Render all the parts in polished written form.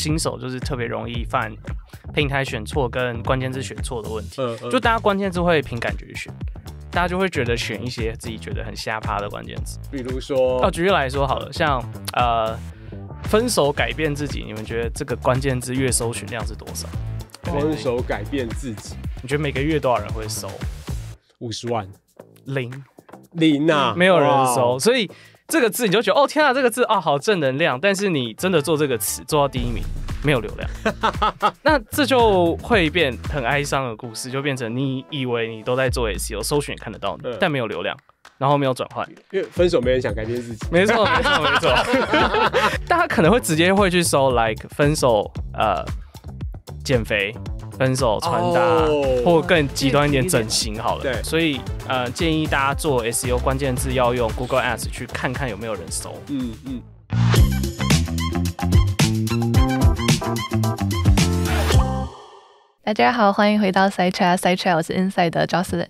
新手就是特别容易犯平台选错跟关键字选错的问题。就大家关键字会凭感觉选，大家就会觉得选一些自己觉得很瞎趴的关键字。比如说，举例来说好了，像分手改变自己，你们觉得这个关键字月搜寻量是多少？分手改变自己，你觉得每个月多少人会搜？50万，零啊，没有人搜，所以这个字你就觉得哦天啊，这个字好正能量，但是你真的做这个词做到第1名，没有流量，那这就会变很哀伤的故事，就变成你以为你都在做 SEO， 搜寻也看得到你，但没有流量。然后没有转换，因为分手没人想改变自己。没错，大家可能会直接会去搜 like 分手减肥、分手穿搭，或更极端一点整形好了。对，所以建议大家做 SEO 关键字要用 Google Ads 去看看有没有人搜。大家好，欢迎回到 Side Chat， 我是 Inside 的 Jocelyn。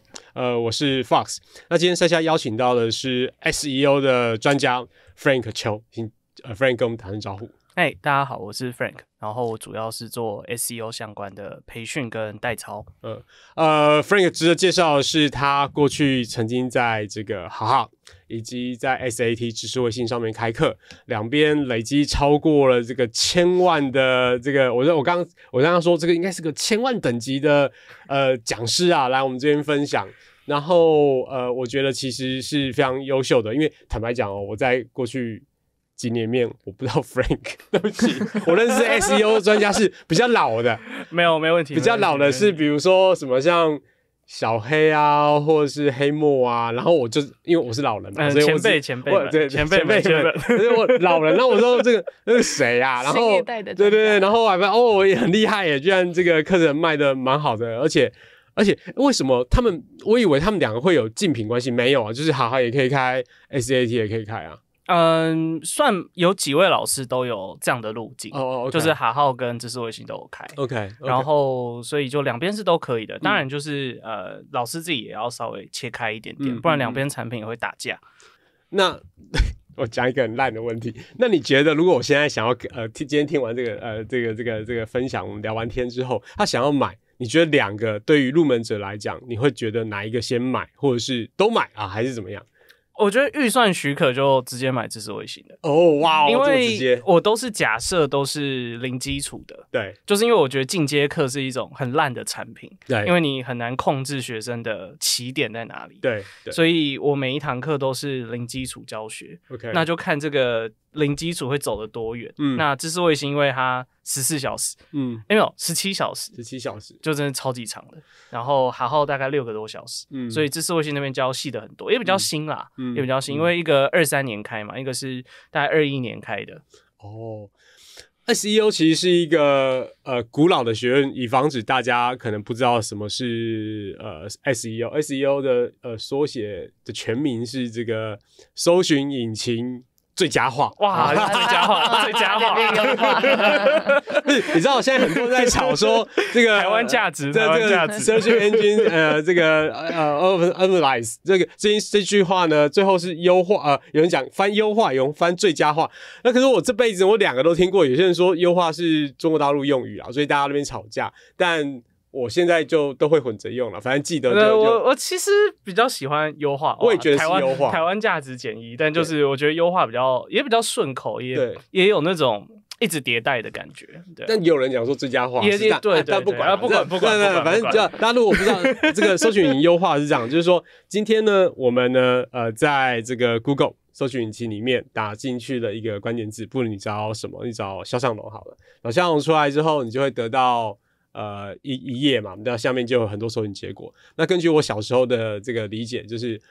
我是 Fox。那今天Side Chat邀请到的是 SEO 的专家 Frank 邱，请Frank 跟我们打声招呼。大家好，我是 Frank， 然后我主要是做 SEO 相关的培训跟代操。Frank 值得介绍的是，他过去曾经在这个好好以及在 SAT 知识卫星上面开课，两边累积超过了这个1000万的这个，我刚刚说这个应该是个1000万等级的讲师啊，来我们这边分享。然后我觉得其实是非常优秀的，因为坦白讲我在过去几年面我不知道 Frank， 对不起，我认识 SEO 专家是比较老的，没问题。比较老的是比如说什么像小黑啊，或者是黑墨啊，然后我就因为我是老人嘛，所以前辈，所以我老人，然后我说那个谁啊，然后对，然后我还发现我也很厉害耶，居然这个课程卖的蛮好的，而且为什么我以为他们两个会有竞品关系，没有啊，就是好好也可以开 ，SAT 也可以开啊。算有几位老师都有这样的路径，就是哈号跟知识卫星都有开 ，OK， 然后所以就两边是都可以的，当然就是老师自己也要稍微切开一点点，不然两边产品也会打架。那我讲一个很烂的问题，那你觉得如果我现在想要今天听完这个分享，我们聊完天之后，他想要买，你觉得两个对于入门者来讲，你会觉得哪一个先买，或者是都买啊，还是怎么样？我觉得预算许可就直接买知识卫星的哇，因为我都是假设都是零基础的，对，就是因为我觉得进阶课是一种很烂的产品，对，因为你很难控制学生的起点在哪里，对，所以我每一堂课都是零基础教学 ，OK， 那就看这个零基础会走得多远。那知识卫星因为它14小时，没有17小时，17小时就真的超级长的。然后哈号大概6个多小时，所以知识卫星那边教细的很多，也比较新啦，也比较新，因为一个23年开嘛，一个是大概21年开的。SEO 其实是一个古老的学问，以防止大家可能不知道什么是SEO 的缩写的全名是这个搜寻引擎最佳化。哇，最佳化，最佳化，你知道现在很多人在吵说这个台湾价值，台湾价值 ，search engine 这个optimize 这句话呢，最后是优化有人讲翻优化，有人翻最佳化。那可是我这辈子我两个都听过，有些人说优化是中国大陆用语啊，所以大家那边吵架，但我现在就都会混着用了，反正记得就我其实比较喜欢优化，我也觉得是优化。台湾价值减一，但就是我觉得优化也比较顺口，也有那种一直迭代的感觉。对，但有人讲说最佳化，对，但不管，反正大家如果不知道这个搜寻引擎优化是这样，就是说今天呢，我们呢在这个 Google 搜寻引擎里面打进去了一个关键字，不论你找什么，你找肖尚龙好了，然后肖尚龙出来之后，你就会得到一页嘛，那下面就有很多搜寻结果。那根据我小时候的这个理解，就是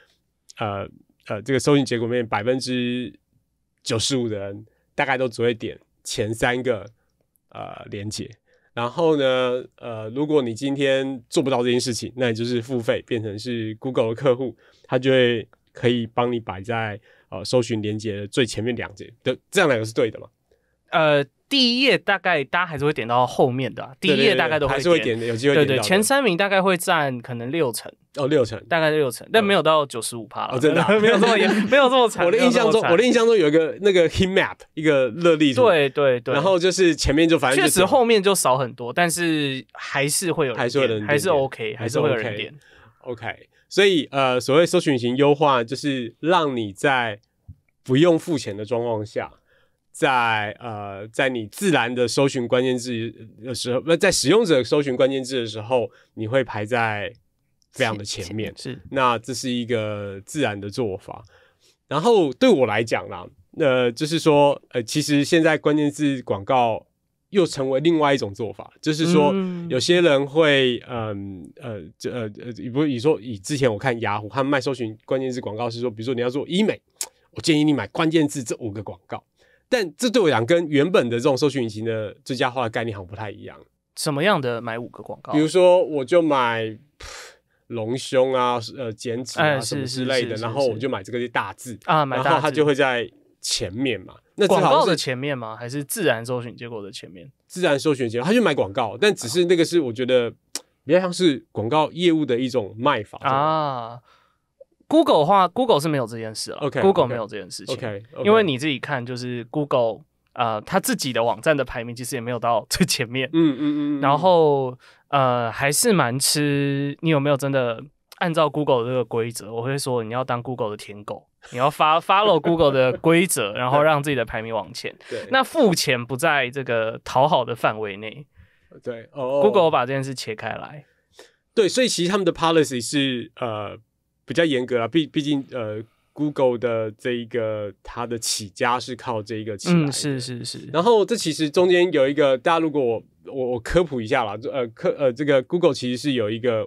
这个搜寻结果里面95%的人大概都只会点前3个连结。然后呢如果你今天做不到这件事情，那你就是付费变成是 Google 的客户，他就会可以帮你摆在搜寻连结的最前面2节的，这样2个是对的吗？第一页大概大家还是会点到后面的、第一页大概都还是会点的，有机会点到的。对，前3名大概会占可能60%。6成，大概60%，但没有到95%了。真的、没有这么严，没有这么惨。我的印象中有一个那个 heat map， 一个热力图。对，然后就是前面就反正确实后面就少很多，但是还是会有人点，还是 OK， 还是会有人点。OK， 所以所谓搜寻引擎优化，就是让你在不用付钱的状况下。在你自然的搜寻关键字的时候，在使用者搜寻关键字的时候，你会排在非常的前面。是，那这是一个自然的做法。然后对我来讲啦，就是说，其实现在关键字广告又成为另外一种做法，就是说，有些人会，以之前我看雅虎他们卖搜寻关键字广告是说，比如说你要做医美，我建议你买关键字这5个广告。但这对我讲跟原本的这种搜寻引擎的最佳化的概念好像不太一样。什么样的买5个广告？比如说，我就买隆胸啊、减脂啊什么之类的，然后我就买这个大字啊，然后它就会在前面嘛。那广告的前面吗？还是自然搜寻结果的前面？自然搜寻结果，他就买广告，但只是那个是我觉得比较像是广告业务的一种卖法啊。Google 的话 ，Google 是没有这件事了。Google 没有这件事情。因为你自己看，就是 Google， 它自己的网站的排名其实也没有到最前面。然后还是蛮吃你有没有真的按照 Google 的这个规则。我会说你要当 Google 的舔狗，你要follow Google 的规则，然后让自己的排名往前。那付钱不在这个讨好的范围内。对，Google 把这件事切开来。对，所以其实他们的 policy 是比较严格啦，毕竟Google 的这一个它的起家是靠这一个起来的，是。然后这其实中間有一个，大家如果我科普一下啦，这个 Google 其实是有一个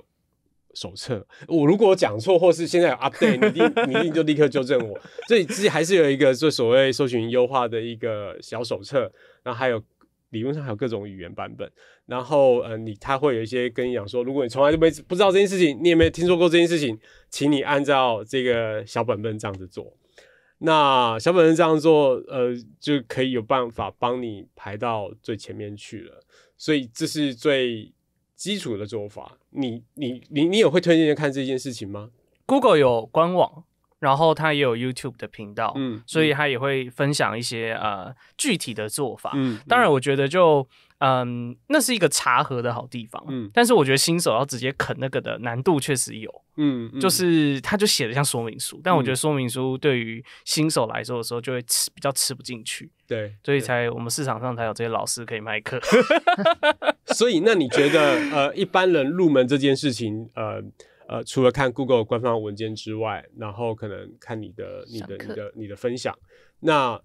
手册，我如果讲错或是现在有 update， 你一定就立刻纠正我。所以其实还是有一个就所谓搜寻优化的一个小手册，然后还有理论上还有各种语言版本。然后他会有一些跟你讲说，如果你从来就不知道这件事情，你也没听说过这件事情，请你按照这个小本本这样子做。那小本本这样做，就可以有办法帮你排到最前面去了。所以这是最基础的做法。你有会推荐看这件事情吗？ Google 有官网，然后它也有 YouTube 的频道，所以它也会分享一些具体的做法。当然我觉得就那是一个查核的好地方，但是我觉得新手要直接啃那个的难度确实有，就是它就写的像说明书，但我觉得说明书对于新手来说的时候就会比较吃不进去，对，所以我们市场上才有这些老师可以卖课。所以那你觉得一般人入门这件事情，除了看 Google 官方文件之外，然后可能看你的分享，那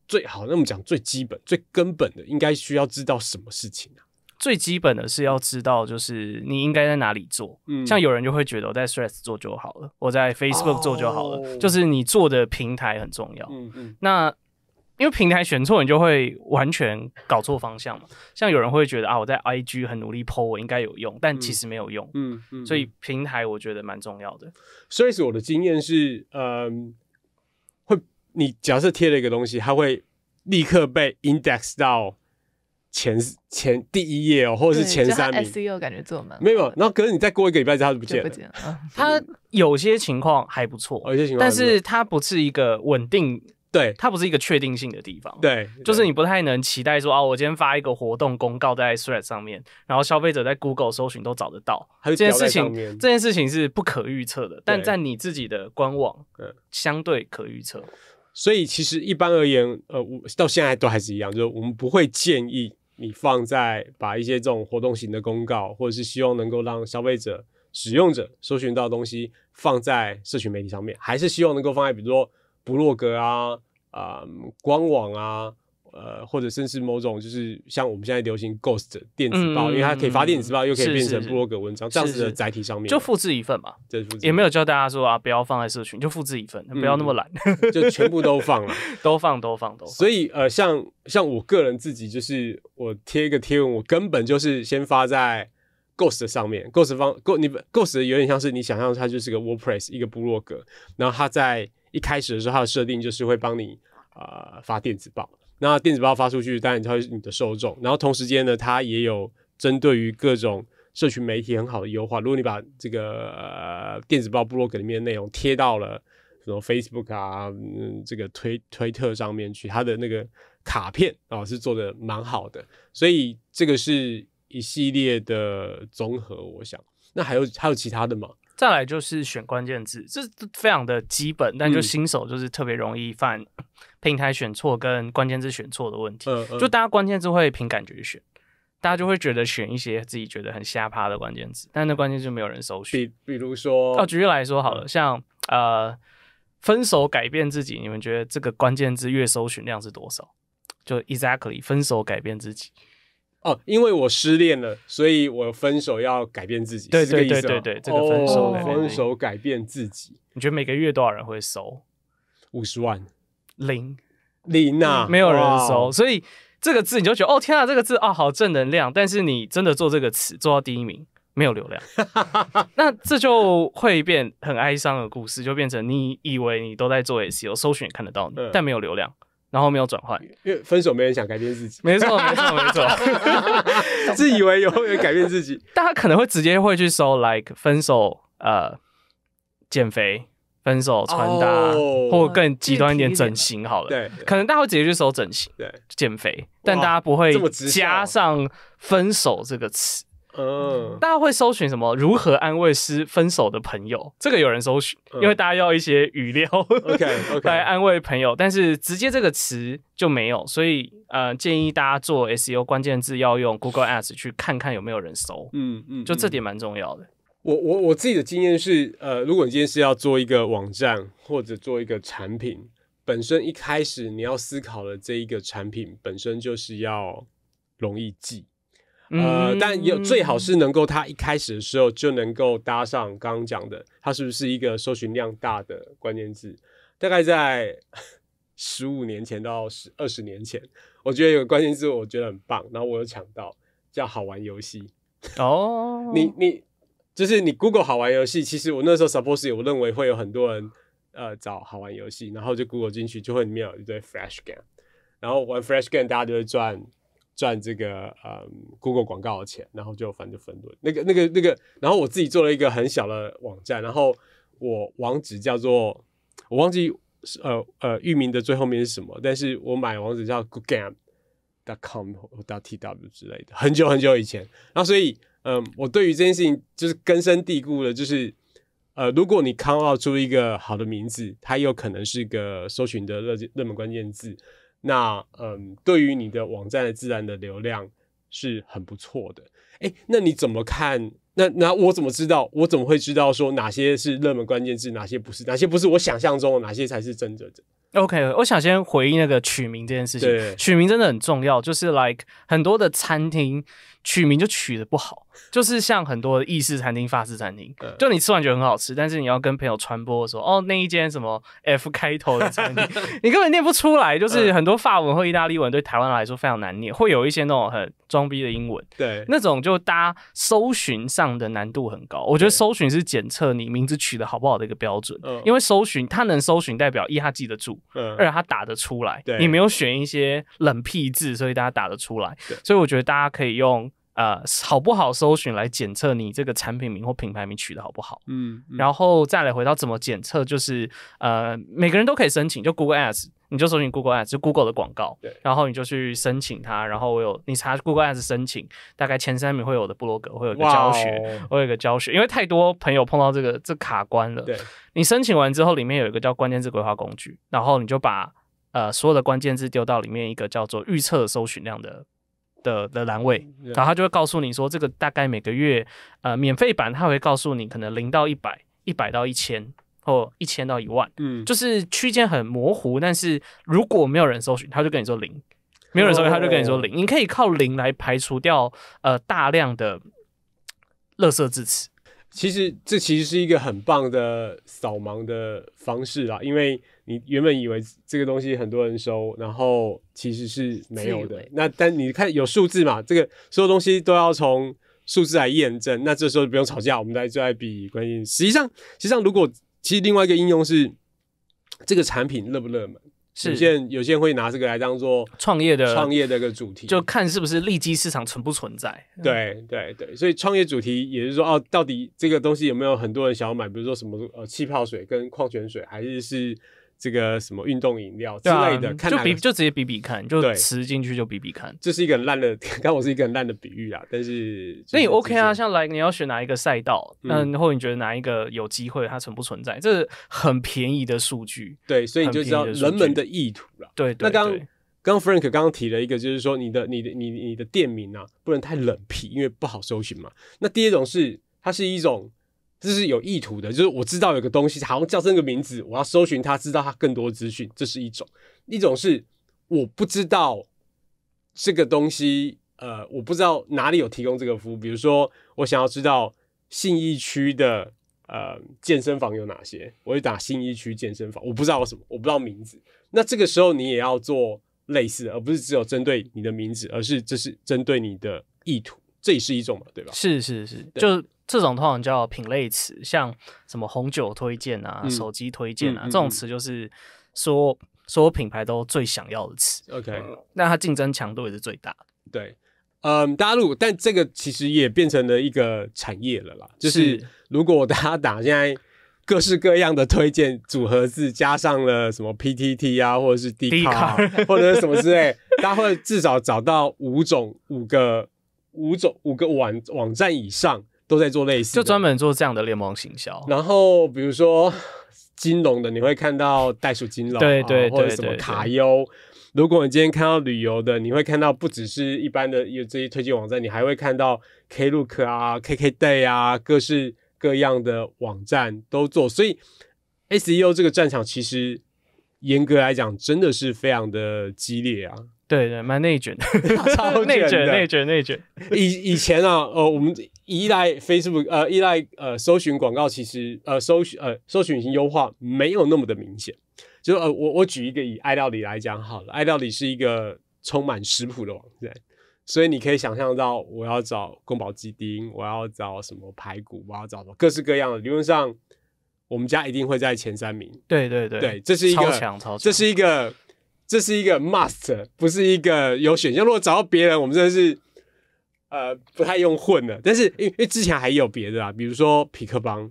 最好，那我们讲最基本、最根本的，应该需要知道什么事情啊？最基本的是要知道，就是你应该在哪里做。像有人就会觉得我在 Threads 做就好了，我在 Facebook 做就好了，就是你做的平台很重要。那因为平台选错，你就会完全搞错方向嘛。像有人会觉得我在 IG 很努力 po， 我应该有用，但其实没有用。所以平台我觉得蛮重要的。所以我的经验是，你假设贴了一个东西，它会立刻被 index 到前第1页或者是前3名。SEO 感觉做蛮没有，然后可是你再过一个礼拜之后它就不见了。它有些情况还不错，但是它不是一个稳定。对，它不是一个确定性的地方。对，就是你不太能期待说我今天发一个活动公告在 Threads 上面，然后消费者在 Google 搜寻都找得到。这件事情是不可预测的，但在你自己的官网相对可预测。所以其实一般而言，到现在都还是一样，就是我们不会建议你把一些这种活动型的公告，或者是希望能够让消费者、使用者搜寻到的东西放在社群媒体上面，还是希望能够放在比如说部落格啊、官网啊，或者甚至某种就是像我们现在流行 Ghost 电子报，因为它可以发电子报，又可以变成部落格文章，这样子的载体上面，就复制一份嘛。也没有教大家说不要放在社群，就复制一份，不要那么懒，就全部都放了，都放。所以像我个人自己，就是我贴一个贴文，我根本就是先发在 Ghost 上面 ，Ghost 有点像是你想象它就是个 WordPress 一个部落格，然后它在一开始的时候，它的设定就是会帮你发电子报。那电子报发出去，当然它是你的受众，然后同时间呢，它也有针对于各种社群媒体很好的优化。如果你把这个电子报部落格里面的内容贴到了什么 Facebook 啊，这个推特上面去，它的那个卡片是做的蛮好的，所以这个是一系列的综合，我想。那还有其他的吗？再来就是选关键字，这非常的基本，但就新手就是特别容易犯平台选错跟关键字选错的问题。就大家关键字会凭感觉选，大家就会觉得选一些自己觉得很瞎趴的关键字，但那关键字就没有人搜寻。比如说，举例来说好了，像分手改变自己，你们觉得这个关键字月搜寻量是多少？就 exactly 分手改变自己。因为我失恋了，所以我分手要改变自己。对，这个分手改变自己。你觉得每个月多少人会搜？50万，零啊，没有人搜。所以这个字你就觉得天啊，这个字好正能量。但是你真的做这个词做到第一名，没有流量，那这就会变很哀伤的故事，就变成你以为你都在做 SEO， 搜寻也看得到你，但没有流量。然后没有转换，因为分手没人想改变自己，没错，自以为有人改变自己，大家可能会直接会去搜 like 分手减肥、分手穿搭，或更极端一点整形好了，对，可能大家会直接去搜整形、对减肥，但大家不会加上分手这个词。大家会搜寻什么？如何安慰分手的朋友？这个有人搜寻，因为大家要一些语料来安慰朋友，但是直接这个词就没有，所以建议大家做 SEO 关键字要用 Google Ads 去看看有没有人搜，就这点蛮重要的。我自己的经验是，如果你今天是要做一个网站或者做一个产品，本身一开始你要思考的这一个产品本身就是要容易记。但最好是能够它一开始的时候就能够搭上刚刚讲的，它是不是一个搜寻量大的关键字？大概在15年前到20年前，我觉得有个关键字我觉得很棒，然后我有抢到，叫好玩游戏。你就是你 Google 好玩游戏，其实我那时候 suppose 我认为会有很多人找好玩游戏，然后就 Google 进去，就会里面有一堆 Flash Game， 然后玩 Flash Game 大家就会赚这个Google 广告的钱，然后就反正就分论那个，然后我自己做了一个很小的网站，然后我网址叫做我忘记域名的最后面是什么，但是我买网址叫 googame.com 或 .tw 之类的，很久很久以前。然后所以我对于这件事情就是根深蒂固的，就是如果你come out出一个好的名字，它有可能是一个搜寻的热门关键字。那对于你的网站的自然的流量是很不错的。那你怎么看？那我怎么知道？我怎么会知道说哪些是热门关键字，哪些不是？哪些不是我想象中的？哪些才是真的？OK， 我想先回应那个取名这件事情。取名真的很重要，就是 like 很多的餐厅取名就取得不好，就是像很多的意式餐厅、法式餐厅，就你吃完觉得很好吃，但是你要跟朋友传播说，那一间什么 F 开头的餐厅，你根本念不出来。就是很多法文或意大利文对台湾来说非常难念，会有一些那种很装逼的英文，对，那种就大家搜寻上的难度很高。我觉得搜寻是检测你名字取得好不好的一个标准，因为搜寻它能搜寻代表一它记得住，二它打得出来，你没有选一些冷僻字，所以大家打得出来。所以我觉得大家可以用好不好搜寻来检测你这个产品名或品牌名取得好不好。然后再来回到怎么检测，就是每个人都可以申请，就 Google Ads， 你就搜寻 Google Ads， 就 Google 的广告，然后你就去申請它，然后你查 Google Ads 申请，大概前3名会有的部落格会有一个教学，会有一个教学，因为太多朋友碰到这卡关了。对，你申请完之后，里面有一个叫关键字规划工具，然后你就把所有的关键字丢到里面一个叫做预测搜寻量的栏位，然后他就会告诉你说，这个大概每个月免费版他会告诉你可能0到100、100到1000或1000到10000，就是区间很模糊，但是如果没有人搜寻，他就跟你说0，没有人搜寻他就跟你说0，你可以靠0来排除掉大量的垃圾字词。这其实是一个很棒的扫盲的方式啦，因为你原本以为这个东西很多人收，然后其实是没有的。那但你看有数字嘛，这个所有东西都要从数字来验证，那这时候不用吵架，我们就来比关键。实际上如果其实另外一个应用是这个产品热不热门，有些人会拿这个来当做创业的一个主题，就看是不是利基市场存不存在。对对对，所以创业主题也是说到底这个东西有没有很多人想要买，比如说什么气泡水跟矿泉水，还是这个什么运动饮料之类的，看就直接比比看，就吃进去就比比看。这是一个很烂的，刚我是一个很烂的比喻啦，但是那你 OK 啊？像你要选哪一个赛道，或者你觉得哪一个有机会，它存不存在？这很便宜的数据，对，所以你就知道人们的意图啦。对，那刚 Frank 刚刚提了一个，就是说你的店名啊，不能太冷僻，因为不好搜寻嘛。那第二种是它是一种。这是有意图的，就是我知道有个东西好像叫这个名字，我要搜寻它，知道它更多资讯，这是一种。一种是我不知道这个东西，我不知道哪里有提供这个服务。比如说，我想要知道信义区的健身房有哪些，我就打信义区健身房，我不知道有什么，我不知道名字。那这个时候你也要做类似的，而不是只有针对你的名字，而是这是针对你的意图，这也是一种嘛，对吧？是，就这种通常叫品类词，像什么红酒推荐啊、手机推荐啊，这种词就是所有品牌都最想要的词。OK， 那它竞争强度也是最大的。对，但这个其实也变成了一个产业了啦。就是如果大家打现在各式各样的推荐组合字，加上了什么 PTT 啊，或者是 Dcard 或者是什么之类，大家会至少找到五个网站以上。都在做类似的，就专门做这样的联盟行销。然后比如说金融的，你会看到袋鼠金融，对，或者什么卡优。如果你今天看到旅游的，你会看到不只是一般的有这些推荐网站，你还会看到 Klook 啊、KKday 啊，各式各样的网站都做。所以 SEO 这个战场其实严格来讲真的是非常的激烈啊。对，蛮内卷的，超内卷。以前啊，我们依赖 Facebook， 依赖搜寻广告，其实搜寻引擎优化没有那么的明显。就我举一个以爱料理来讲好了，爱料理是一个充满食谱的网站，所以你可以想象到，我要找宫保鸡丁，我要找什么排骨，我要找什么各式各样的，理论上我们家一定会在前3名。对，这是一个超强，这是一个 must， 不是一个有选项。如果找到别人，我们真的是不太用混了。但是因为之前还有别的啊，比如说匹克邦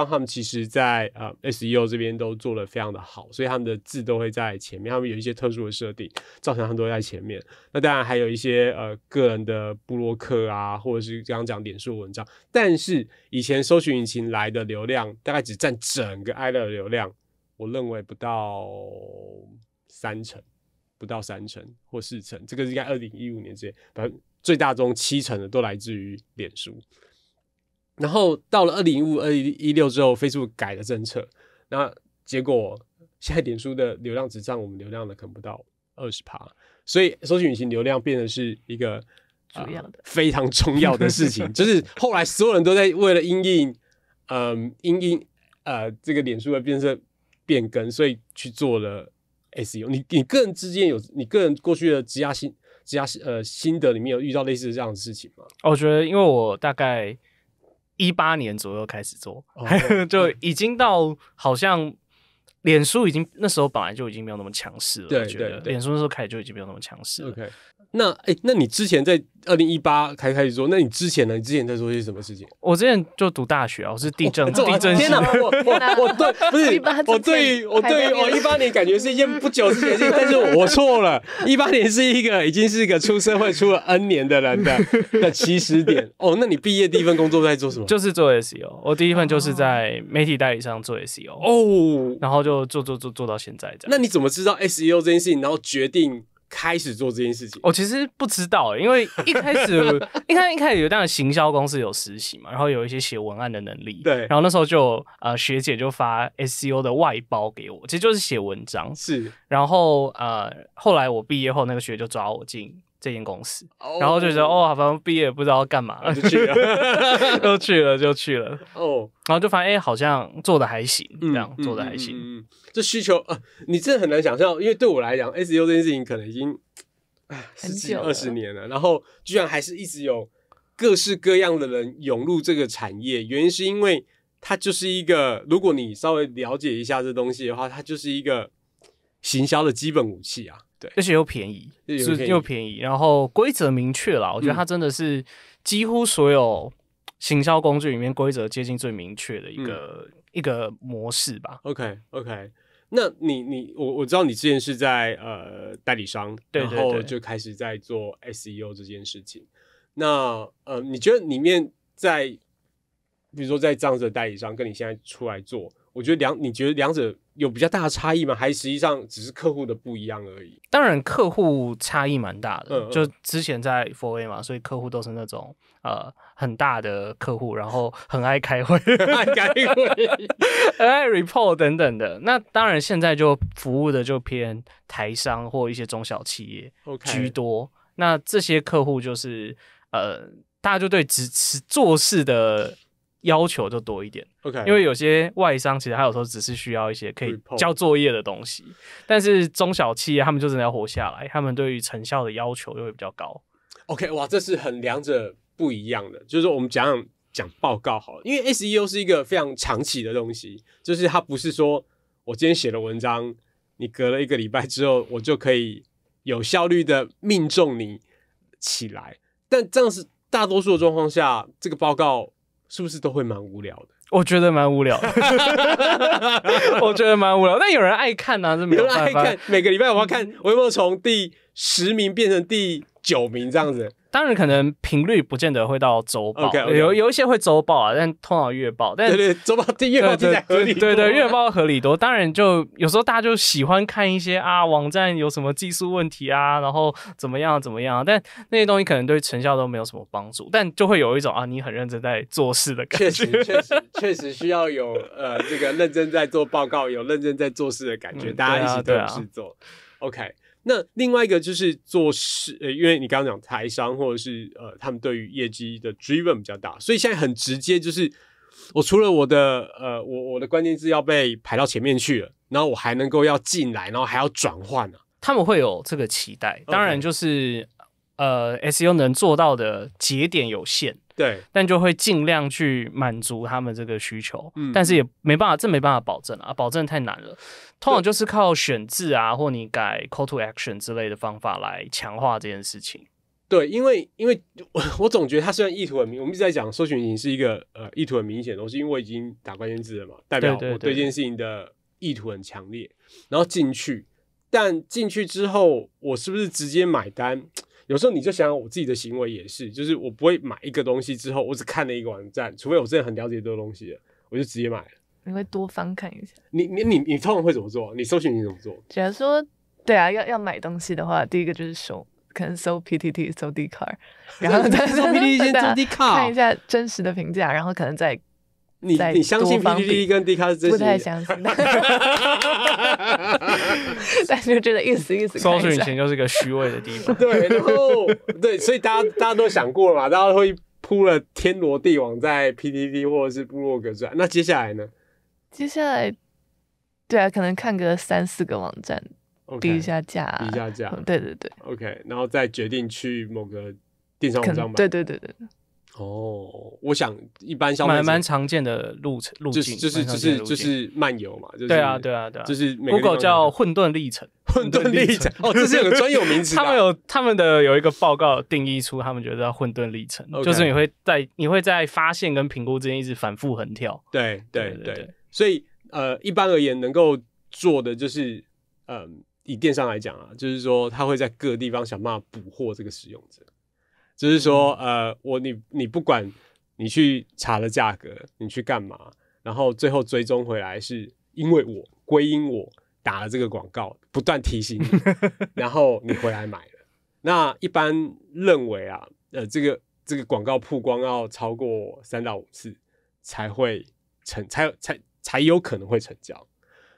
他们其实在SEO 这边都做得非常的好，所以他们的字都会在前面，他们有一些特殊的设定，造成他们都会在前面。那当然还有一些个人的部落客啊，或者是刚刚讲脸书文章，但是以前搜寻引擎来的流量大概只占整个 i 的流量，我认为不到3成或4成，这个是应该2015年之前，最大中7成的都来自于脸书。然后到了2015、2016之后 ，Facebook 改了政策，那结果现在脸书的流量只占我们流量的可能不到20%，所以搜寻引擎流量变得是一个非常重要的事情。就是后来所有人都在为了因应这个脸书的变更，所以去做了 SEO。你个人之间你个人过去的职涯心得里面有遇到类似这样的事情吗？我觉得因为我大概18年左右开始做，就已经到好像脸书已经那时候本来就已经没有那么强势了。对，我觉得脸书那时候开始就已经没有那么强势了。OK， 那你之前在2018开始做，那你之前呢？你之前在做些什么事情？我之前就读大学啊，我是地震系。天哪！我对于我18年感觉是一件不久之前的事情，但是我错了。18年是已经是一个出社会出了 N 年的人的起始点。那你毕业第一份工作在做什么？就是做 SEO。我第一份就是在媒体代理商做 SEO。然后就做到现在这样。那你怎么知道 SEO 这件事情，然后决定开始做这件事情？我其实不知道，因为一开始有当然行销公司有实习嘛，然后有一些写文案的能力，对，然后那时候就学姐就发 SEO 的外包给我，其实就是写文章，是，然后后来我毕业后，那个学姐就抓我进这间公司，然后就觉得反正毕业不知道干嘛，就去了，就去了，然后就发现好像做的还行，这样做的还行。这需求你真的很难想象，因为对我来讲 SEO 这件事情可能已经10几20年了，然后居然还是一直有各式各样的人涌入这个产业，原因是因为它就是一个，如果你稍微了解一下这东西的话，它就是一个行销的基本武器啊。对，而且又便宜，又便宜，然后规则明确啦。我觉得它真的是几乎所有行销工具里面规则接近最明确的一个模式吧。OK， 那我知道你之前是在代理商，对，然后就开始在做 SEO 这件事情。那你觉得里面比如说在这样子的代理商跟你现在出来做，我觉得你觉得两者有比较大的差异吗？还是实际上只是客户的不一样而已？当然客户差异蛮大的，就之前在 4A 嘛，所以客户都是那种很大的客户，然后很爱开会，很爱 report 等等的。那当然现在就服务的就偏台商或一些中小企业居多。那这些客户就是大家就对只做事的要求就多一点，因为有些外商其实他有时候只是需要一些可以交作业的东西，但是中小企业他们就真的要活下来，他们对于成效的要求就会比较高。OK， 哇，这是两者不一样的。就是说我们讲报告好了，因为 SEO 是一个非常长期的东西，就是它不是说我今天写了文章，你隔了1个礼拜之后，我就可以有效率的命中你起来。但这样是大多数的状况下，这个报告是不是都会蛮无聊的？我觉得蛮无聊的，我觉得蛮无聊。但有人爱看啊，这没有办法。有人爱看，每个礼拜我要看，我有没有从第10名变成第9名这样子？当然，可能频率不见得会到周报， okay. 有一些会周报啊，但通常月报。但对，周报月报听起来合理多。对，月报合理多。当然，就有时候大家就喜欢看一些网站有什么技术问题啊，然后怎么样，但那些东西可能对成效都没有什么帮助，但就会有一种你很认真在做事的感觉。确实需要有这个认真在做报告，有认真在做事的感觉，大家一起都有事做。OK。那另外一个就是做事，因为你刚刚讲台商或者是他们对于业绩的 driven 比较大，所以现在很直接，就是我除了我的关键字要被排到前面去了，然后我还能够要进来，然后还要转换啊，他们会有这个期待。当然就是SEO 能做到的节点有限。对，但就会尽量去满足他们这个需求，但是也没办法，这没办法保证啊，保证太难了。通常就是靠选字啊，或你改 call to action 之类的方法来强化这件事情。对，因为我总觉得它虽然意图很明，我们一直在讲搜寻引擎是一个意图很明显的东西，因为我已经打关键字了嘛，代表我对这件事情的意图很强烈，然后进去，但进去之后，我是不是直接买单？有时候你就想想我自己的行为也是，就是我不会买一个东西之后，我只看了一个网站，除非我真的很了解这个东西了，我就直接买了。你会多翻看一下。你通常会怎么做？你搜寻你怎么做？假如说，对啊，要买东西的话，第一个就是可能搜 PTT 搜 Dcard， 然后再搜 PTT 先搜 Dcard， 看一下真实的评价，然后可能再你相信 PTT 跟 Dcard 是真实的？不太相信，但就觉得意思搜索引擎就是一个虚伪的地方。对，然后对，所以大家都想过了嘛，大家会铺了天罗地网在 PTT 或者是部落格上。那接下来呢？接下来，对啊，可能看个3-4个网站，比一下价，对。OK， 然後再決定去某個電商網站買。對。我想一般消費者蠻常見的路徑，就是漫遊嘛，就是對啊，就是 Google 叫混沌歷程，這是有個專有名詞。他們的有一個報告定義出，他們覺得叫混沌歷程，就是你會在發現跟評估之間一直反覆橫跳。對，所以一般而言能夠做的就是以電商來講啊，就是說他會在各個地方想辦法捕獲這個使用者。就是說你不管你去查了價格，你去幹嘛，然後最後追蹤回來是因為歸因我打了這個廣告，不斷提醒你，然後你回來買了。那一般認為啊，這個廣告曝光要超過3到5次才有可能會成交。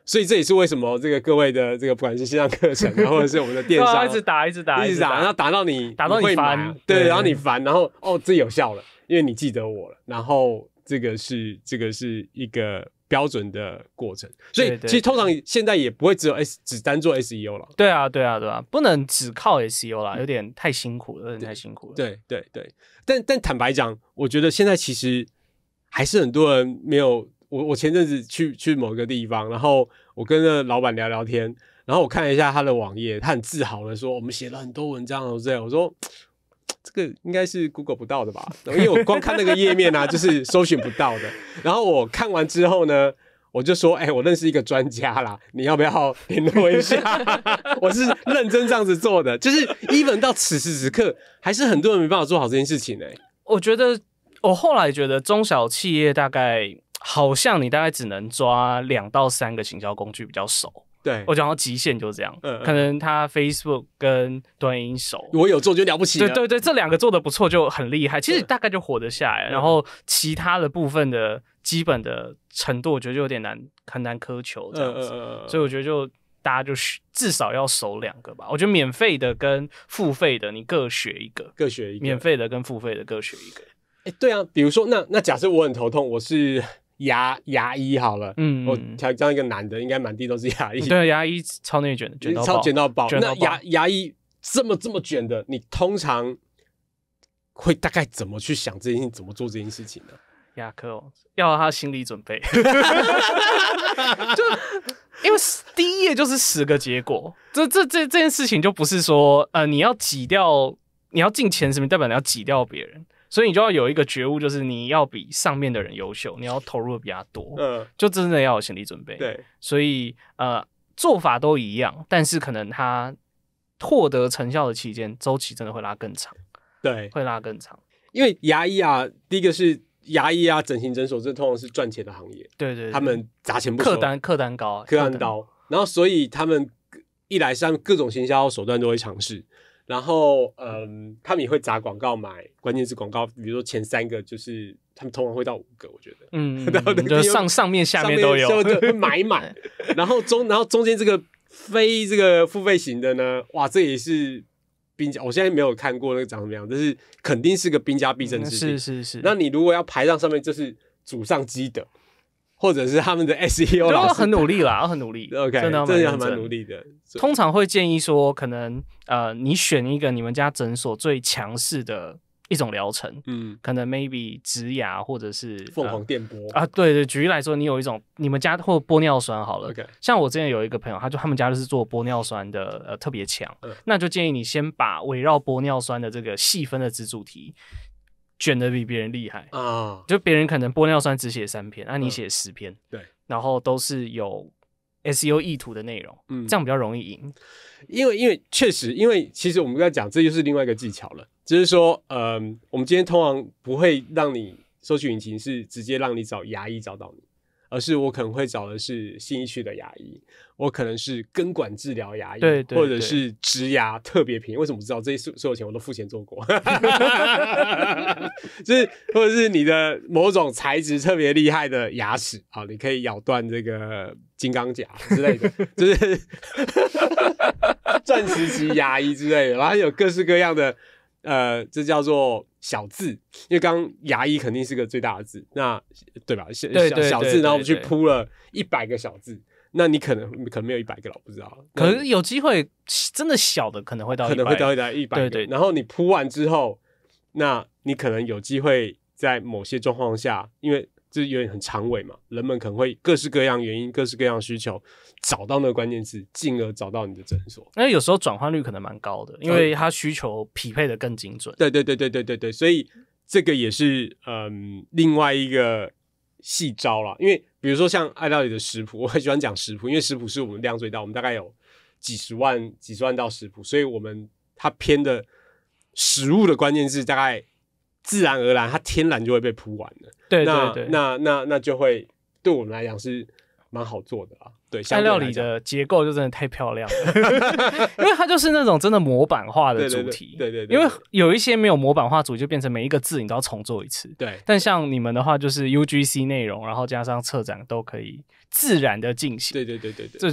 所以這也是為什麼這個各位的這個不管是線上課程或者是我們的電商一直打，然後打到你煩，對，然後你煩，然後這有效了，因為你記得我了，然後這個是一個標準的過程。所以其實通常現在也不會只單做 SEO 了。對啊，不能只靠 SEO 啦，有點太辛苦了，對。但坦白講，我覺得現在其實還是很多人沒有我前阵子去某个地方，然后我跟那老板聊聊天，然后我看了一下他的网页，他很自豪的说我们写了很多文章之类，我说这个应该是 Google 不到的吧，因为我光看那个页面啊就是搜寻不到的。然后我看完之后呢，我就说我认识一个专家啦，你要不要联络一下？我是认真这样子做的，就是 even 到此时此刻还是很多人没办法做好这件事情我觉得我后来觉得中小企业大概好像你大概只能抓2到3个行销工具比较熟。对，我讲到极限就这样，可能他 Facebook 跟短影音熟，我有做就了不起了。对，这2个做的不错就很厉害，其实大概就活得下来。然后其他的部分的基本的程度，我觉得就有点很难苛求这样子。所以我觉得就大家就至少要熟2个吧。我觉得免费的跟付费的你各学一个，免费的跟付费的各学一个。对啊，比如说那假设我很头痛，我是牙医好了，我挑这样一个男的，应该满地都是牙医。对，牙医超内卷的，卷到爆。那牙医这么卷的，你通常会大概怎么去想这件事情，怎么做这件事情呢？牙科要他心理准备，就因为第一页就是10个结果，这件事情就不是说你要挤掉，你要进前10名，代表你要挤掉别人。所以你就要有一个觉悟，就是你要比上面的人优秀，你要投入的比他多，就真的要有心理准备。对，所以做法都一样，但是可能他获得成效的期间周期真的会拉更长。对，会拉更长。因为牙医啊，第一个是牙医啊，整形诊所这通常是赚钱的行业，对，他们砸钱不收，客单高，然后所以他们一来是他们各种行销手段都会尝试。然后，他们也会砸广告买关键字广告，比如说前3个就是他们通常会到5个，我觉得，就上面下面都有，会买满。然后中间这个非这个付费型的呢，哇，这也是兵家，我现在没有看过那个长什么样，但是肯定是个兵家必争之地。是。那你如果要排上上面，就是祖上积德。或者是他们的 SEO 老师很努力啦，很努力 ，OK， 真的还蛮努力的。通常会建议说，可能你选一个你们家诊所最强势的一种疗程，可能 maybe 植牙或者是凤凰电波对，举例来说，你有一种你们家或玻尿酸好了， okay. 像我之前有一个朋友，他们家就是做玻尿酸的，特别强，那就建议你先把围绕玻尿酸的这个细分的子主题卷得比别人厉害啊！就别人可能玻尿酸只写3篇，你写10篇，对，然后都是有 SEO 意图的内容，这样比较容易赢。因为确实，因为其实我们刚才讲，这就是另外一个技巧了，就是说，我们今天通常不会让你搜寻引擎是直接让你找牙医找到你，而是我可能会找的是信义区的牙医，我可能是根管治疗牙医，对，或者是植牙特别便宜。为什么我知道这些所有钱我都付钱做过？就是或者是你的某种材质特别厉害的牙齿，好，你可以咬断这个金刚甲之类的，就是钻石级牙医之类的，然后有各式各样的。这叫做小字，因为刚刚牙医肯定是个最大的字，那对吧？小字，然后我们去铺了100个小字，那你可能没有100个了，我不知道。可是有机会，真的小的可能会到100，可能会到100个。对。然后你铺完之后，那你可能有机会在某些状况下，因为这有点很长尾嘛，人们可能会各式各样原因、各式各样需求，找到那个关键字，进而找到你的诊所。那有时候转换率可能蛮高的，因为它需求匹配的更精准。对，所以这个也是另外一个细招啦。因为比如说像爱料理的食谱，我很喜欢讲食谱，因为食谱是我们量最大，我们大概有几十万道食谱，所以它偏的食物的关键字大概自然而然它天然就会被铺完了。对，那就会对我们来讲是蛮好做的啦。对，爱料理的结构就真的太漂亮了，因为它就是那种真的模板化的主题。对，因为有一些没有模板化主题，就变成每一个字你都要重做一次。对，但像你们的话，就是 UGC 内容，然后加上策展都可以自然的进行。对，这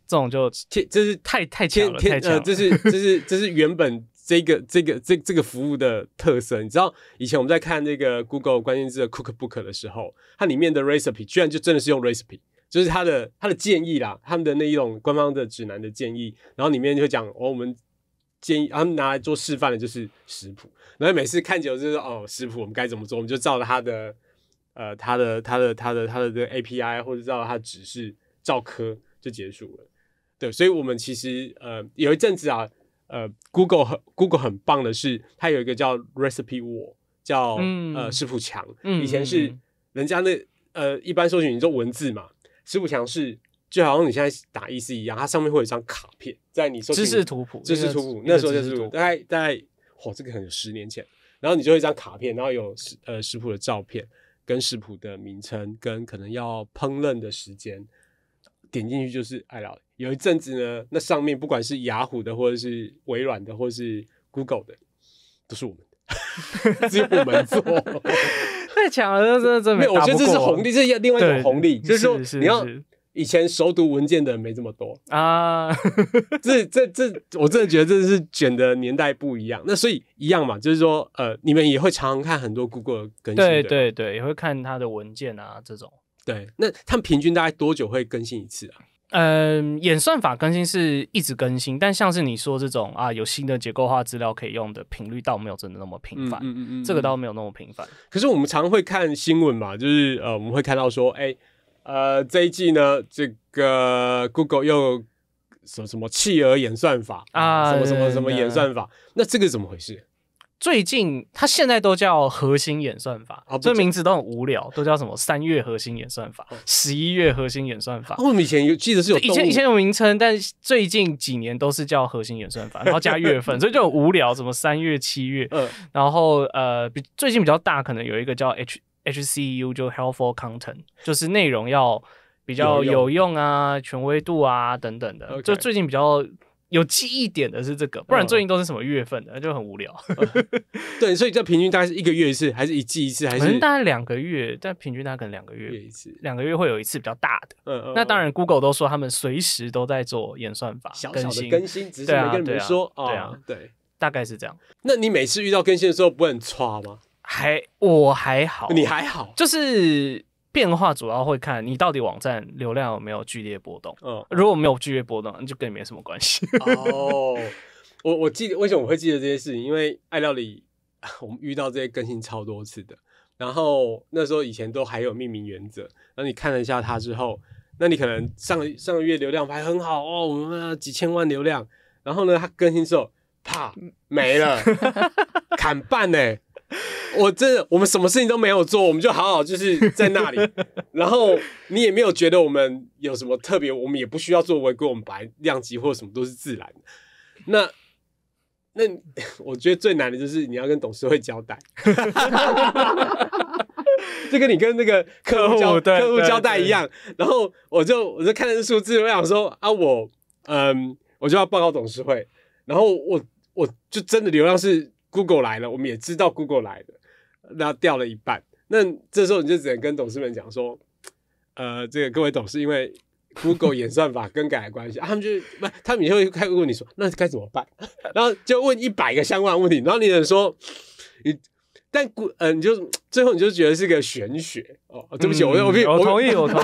种就这是太强了，太强了。这是原本这个服务的特色。你知道以前我们在看那个 Google 关键字的 Cookbook 的时候，它里面的 recipe 居然就真的是用 recipe， 就是它的建议啦，他们的那一种官方的指南的建议，然后里面就会讲我们建议他们拿来做示范的就是食谱，然后每次看久就是食谱我们该怎么做，我们就照着它的它的这个 API 或者照它的指示照科就结束了。对，所以我们其实有一阵子啊，Google 很棒的是，它有一个叫 Recipe Wall， 叫食谱墙。以前是人家一般搜寻你做文字嘛，食谱墙是就好像你现在打意思一样，它上面会有一张卡片，在你搜寻知识图谱，那时候就是大概这个可能有10年前，然后你就有一张卡片，然后有食谱的照片跟食谱的名称跟可能要烹饪的时间，点进去就是爱聊。有一阵子呢，那上面不管是雅虎的或者是微软的或者是 Google 的，都是我们的，只有我们做。太强了，真的没有。我觉得这是红利，这是另外一种红利，就是说你要以前熟读文件的人没这么多啊。我真的觉得这是卷的年代不一样。那所以一样嘛，就是说你们也会常常看很多 Google 的更新，对，也会看它的文件啊这种。对，那他们平均大概多久会更新一次啊？演算法更新是一直更新，但像是你说这种有新的结构化资料可以用的频率倒没有真的那么频繁，这个倒没有那么频繁。可是我们常会看新闻嘛，就是我们会看到说，这一季呢，这个 Google 又什么企鹅演算法啊，什么演算法，那这个怎么回事？最近它现在都叫核心演算法，这名字都很无聊，都叫什么3月核心演算法、11月核心演算法。我们以前记得是有以前有名称，但最近几年都是叫核心演算法，然后加月份，所以就很无聊，什么3月、7月，然后最近比较大可能有一个叫 HCU， 就 Helpful Content， 就是内容要比较有用啊、权威度啊等等的，就最近比较有记忆点的是这个，不然最近都是什么月份的，就很无聊。对，所以这平均大概是1个月一次，还是1季一次，还是？可能大概2个月，但平均大概可能2个月一次，2个月会有一次比较大的。那当然 ，Google 都说他们随时都在做演算法小小的更新，只是没跟你们说。对，大概是这样。那你每次遇到更新的时候不会很挫吗？我还好，你还好，就是变化主要会看你到底网站流量有没有剧烈波动。如果没有剧烈波动，那就跟你没什么关系。我记得为什么我会记得这些事情，因为爱料理我们遇到这些更新超多次的，然后那时候以前都还有命名原则，然后你看了一下它之后，那你可能上个月流量还很好我们几千万流量，然后呢它更新之后啪没了，砍半我们什么事情都没有做，我们就好好就是在那里，然后你也没有觉得我们有什么特别，我们也不需要做违规，我们本来量级或什么都是自然的。那我觉得最难的就是你要跟董事会交代，就跟你跟那个客户交代一样。然后我就看那数字，我想说我就要报告董事会，然后我就真的流量是 Google 来了，我们也知道 Google 来的，然后掉了一半。那这时候你就只能跟董事们讲说，这个各位董事，因为 Google 演算法更改的关系，他们也会开始问你说，那该怎么办？然后就问100个相关问题，然后你能说但你就最后你就觉得是个玄学对不起，我同意，有时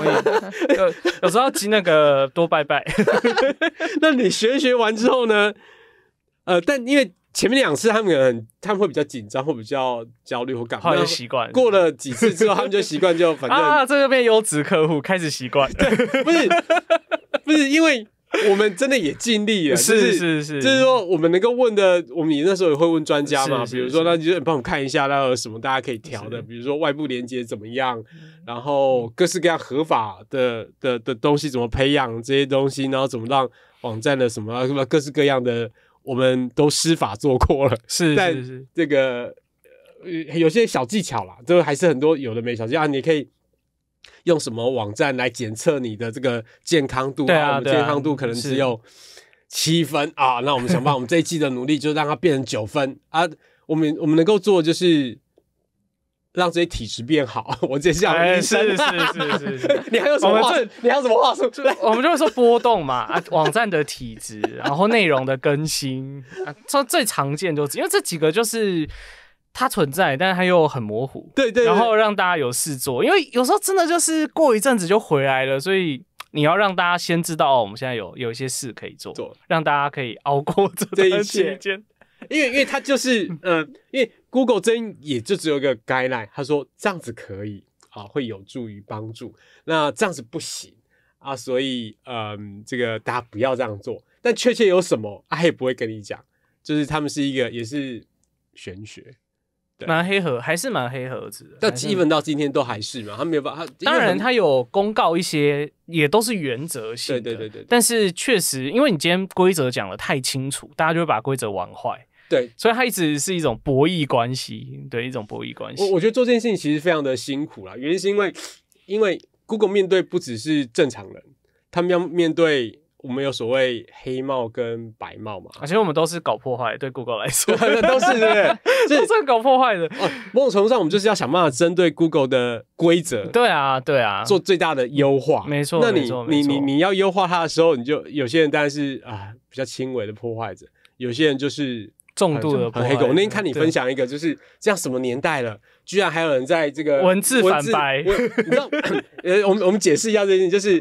候要记那个多拜拜。那你学完之后呢？但因为前面2次他们会比较紧张，或比较焦虑或干嘛，后来就习惯。过了几次之后，他们就习惯，就反正这就变优质客户，开始习惯。不是，因为我们真的也尽力了，是，就是说我们能够问的，我们那时候也会问专家嘛，比如说那就帮我们看一下，那有什么大家可以调的，比如说外部连接怎么样，然后各式各样合法的东西怎么培养这些东西，然后怎么让网站的什么各式各样的。我们都施法做过了，但这个有些小技巧啦，就还是很多有的没小技巧你可以用什么网站来检测你的这个健康度我们健康度可能只有7分那我们想办法，我们这一季的努力就让它变成9分我们能够做的就是让这些体质变好，我直接这样是。你还有什么话？你还有什么话术？我们就会说波动嘛，网站的体质，然后内容的更新这最常见就是，因为这几个就是它存在，但是它又很模糊，对，然后让大家有事做，因为有时候真的就是过一阵子就回来了，所以你要让大家先知道我们现在有一些事可以做，让大家可以熬过这段期间。因为它就是因为 Google 真也就只有一个 guideline， 他说这样子可以会有助于帮助。那这样子不行啊，所以这个大家不要这样做。但确切有什么他也不会跟你讲，就是他们是一个也是玄学。蛮黑盒，还是蛮黑盒子的。但基本到今天都还是嘛，他没有办法。当然，他有公告一些，也都是原则性的。对。但是确实，因为你今天规则讲得太清楚，大家就会把规则玩坏。对，所以它一直是一种博弈关系，对，一种博弈关系。我觉得做这件事情其实非常的辛苦啦，原因是因为 Google 面对不只是正常人，他们要面对。我们有所谓黑帽跟白帽嘛，而且我们都是搞破坏，对 Google 来说都是对，都是搞破坏的。某种程度上，我们就是要想办法针对 Google 的规则，对啊，做最大的优化。没错，那你要优化它的时候，你就有些人当然是比较轻微的破坏者，有些人就是重度的破坏。很黑狗。我那天看你分享一个，就是这样什么年代了，居然还有人在这个文字反白。你知道，我们解释一下这件事情，就是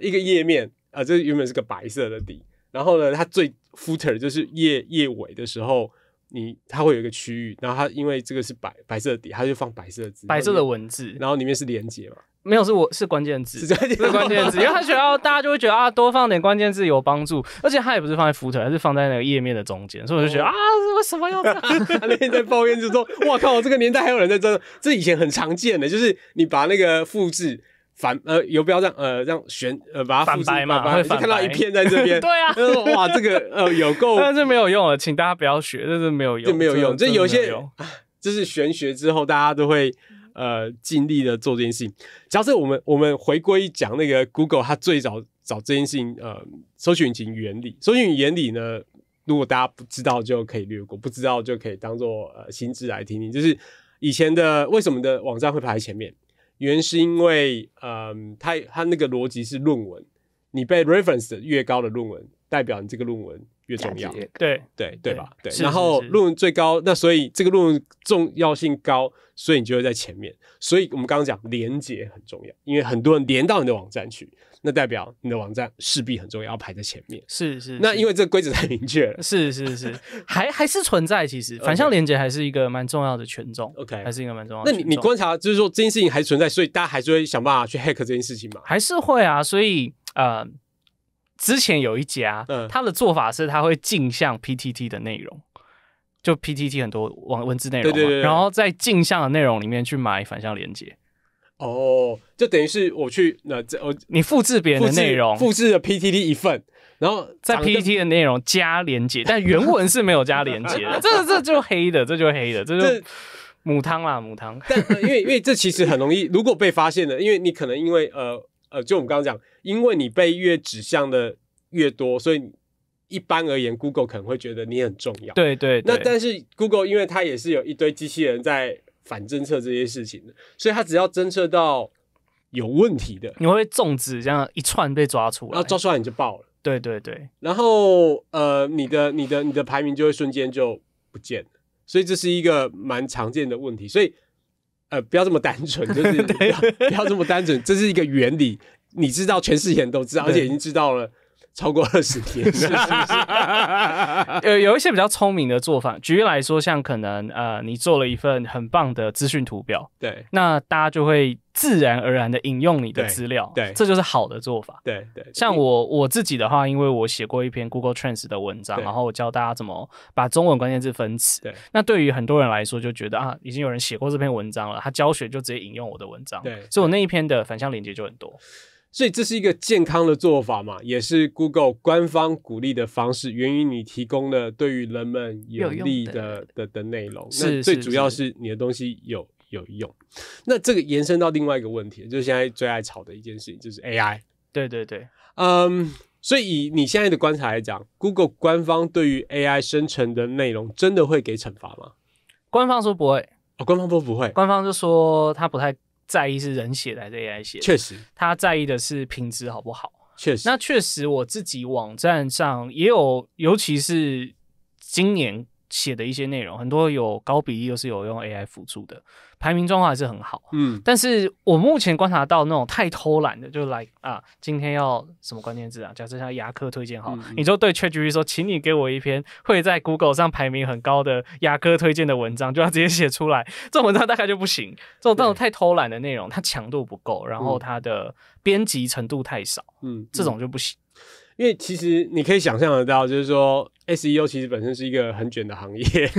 一个页面。这原本是个白色的底，然后呢，它最 footer 就是页尾的时候，它会有一个区域，然后它因为这个是白色的底，它就放白色的字，白色的文字，然后里面是连结嘛？没有，是关键字，是关键字，因为他觉得大家就会觉得多放点关键字有帮助，而且他也不是放在 footer， 它是放在那个页面的中间，所以我就觉得为什么要这样？他那天在抱怨就说：“哇靠，这个年代还有人在这以前很常见的，就是你把那个复制。”游标这样旋把它复制嘛，就看到一片在这边。对啊，哇，这个有够，但是没有用了，请大家不要学，这是没有用，这没有用。这有些就是玄学之后，大家都会尽力的做这件事情。假设我们回归讲那个 Google， 它最早找这件事情，搜寻引擎原理。搜寻引擎原理呢，如果大家不知道就可以略过，不知道就可以当做新知来听听。就是以前的为什么的网站会排在前面？原因是因为它那个逻辑是论文，你被 reference 越高的论文，代表你这个论文越重要，对吧？对，然后论文最高，那所以这个论文重要性高，所以你就会在前面。所以我们刚刚讲连结很重要，因为很多人连到你的网站去，那代表你的网站势必很重要，要排在前面。是。那因为这个规则太明确了，是，还是存在。其实反向连结还是一个蛮重要的权重。OK， 还是一个蛮重要的权重。那你观察就是说这件事情还存在，所以大家还是会想办法去 hack 这件事情嘛？还是会啊，所以之前有一家，他的做法是他会镜像 PTT 的内容。就 PTT 很多文字内容嘛，对，然后在镜像的内容里面去买反向连结。就等于是我去你复制别人的内容，复制了 PTT 一份，然后在 PTT 的内容加连结，但原文是没有加连结的，这就黑的，这就母汤啦，母汤。但因为这其实很容易，如果被发现了，因为你可能因为就我们刚刚讲，因为你被越指向的越多，所以一般而言 ，Google 可能会觉得你很重要。对。那但是 Google 因为它也是有一堆机器人在反侦测这些事情的，所以它只要侦测到有问题的，你会种植这样一串被抓出来，然后抓出来你就爆了。对。然后你的排名就会瞬间就不见了，所以这是一个蛮常见的问题。所以不要这么单纯，就是不要这么单纯，这是一个原理，你知道，全世界人都知道，而且已经知道了。超过20年，是。有一些比较聪明的做法，举例来说，像可能你做了一份很棒的资讯图表，对，那大家就会自然而然的引用你的资料，对，这就是好的做法，对。像我自己的话，因为我写过一篇 Google Trends 的文章，然后我教大家怎么把中文关键字分词，对，那对于很多人来说就觉得已经有人写过这篇文章了，他教学就直接引用我的文章，对，所以我那一篇的反向连结就很多。所以这是一个健康的做法嘛，也是 Google 官方鼓励的方式，源于你提供的对于人们有利的内容。那最主要是你的东西有用。那这个延伸到另外一个问题，就是现在最爱吵的一件事情，就是 AI。对。所以以你现在的观察来讲 ，Google 官方对于 AI 生成的内容真的会给惩罚吗？官方说不会。官方说不会。官方就说他不太在意是人写的还是 AI 写的，确实，他在意的是品质好不好。确实，那确实我自己网站上也有，尤其是今年写的一些内容，很多有高比例都是有用 AI 辅助的，排名状况还是很好。但是我目前观察到那种太偷懒的，就来今天要什么关键字啊？假设像牙科推荐好，你就对 ChatGPT 说，请你给我一篇会在 Google 上排名很高的牙科推荐的文章，就要直接写出来。这种文章大概就不行，这种太偷懒的内容，它强度不够，然后它的编辑程度太少，这种就不行。因为其实你可以想象得到，就是说 SEO 其实本身是一个很卷的行业。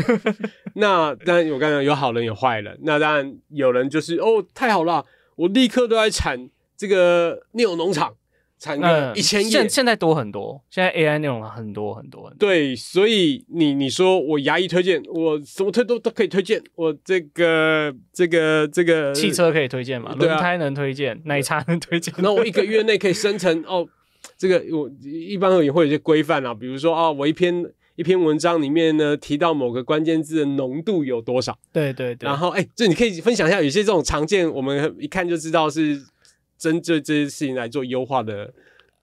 那当然我刚才有好人有坏人，那当然有人就是太好了，我立刻都在产这个内容农场，产个1000页。现在多很多，现在 AI 内容很多很多很多。对，所以你说我牙医推荐，我什么都可以推荐，我这个汽车可以推荐嘛？轮胎能推荐，奶茶能推荐。那我1个月内可以生成这个我一般而言会有一些规范啊，比如说我一篇文章里面呢提到某个关键字的浓度有多少，对对对，然后这你可以分享一下，有些这种常见我们一看就知道是针对这些事情来做优化的。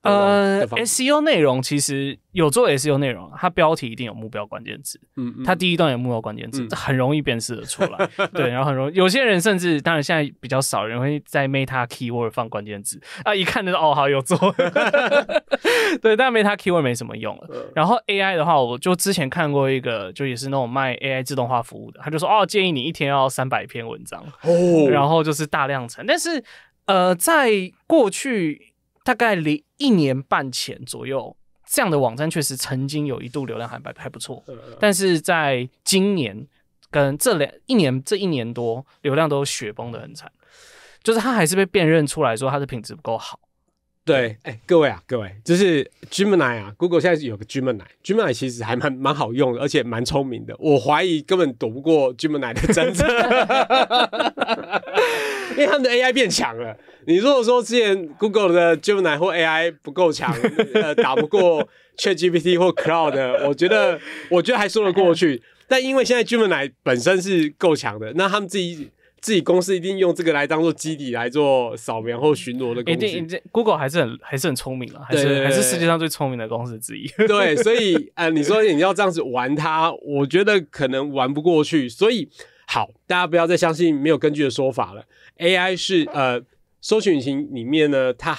SEO 内容其实有做 SEO 内容，它标题一定有目标关键字，它第一段有目标关键字，很容易辨识得出来。对，然后很容易，有些人甚至当然现在比较少人会在 Meta Keyword 放关键字一看就好有做。对，但 Meta Keyword 没什么用了。然后 AI 的话，我就之前看过一个，就也是那种卖 AI 自动化服务的，他就说建议你一天要300篇文章，然后就是大量产。但是在过去大概1年半前左右，这样的网站确实曾经有一度流量还不错，但是在今年跟这一年多，流量都雪崩的很惨，就是它还是被辨认出来说它的品质不够好。对，各位，就是 Gemini Google 现在有个 Gemini 其实还蛮好用的，而且蛮聪明的。我怀疑根本躲不过 Gemini 的侦测，因为他们的 AI 变强了。你如果说之前 Google 的 Gemini 或 AI 不够强，打不过 ChatGPT 或 Cloud， 我觉得还说得过去。但因为现在 Gemini 本身是够强的，那他们自己公司一定用这个来当做基底来做扫描或巡逻的工具。一定 Google 还是很聪明了，还是世界上最聪明的公司之一。对，所以你说你要这样子玩它，我觉得可能玩不过去。所以好，大家不要再相信没有根据的说法了。AI 是搜寻引擎里面呢，它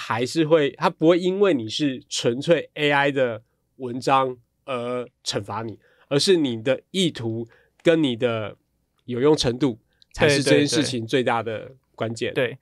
不会因为你是纯粹 AI 的文章而惩罚你，而是你的意图跟你的有用程度才是这件事情最大的关键。对。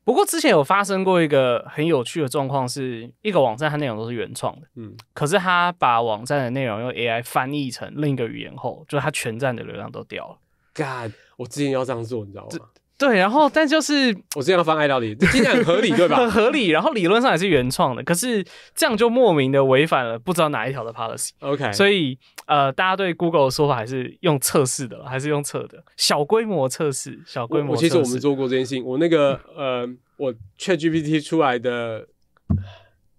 不过之前有发生过一个很有趣的状况，是一个网站它内容都是原创的，可是它把网站的内容用 AI 翻译成另一个语言后，就它全站的流量都掉了。God， 我之前要这样做，你知道吗？对，然后但就是我之前要翻爱到底，这听起来很合理，对吧？很合理，然后理论上也是原创的，可是这样就莫名的违反了不知道哪一条的 policy。OK， 所以大家对 Google 的说法还是用测试的，还是用测的，小规模测试。其实我们做过这件事情，我那个我 ChatGPT 出来的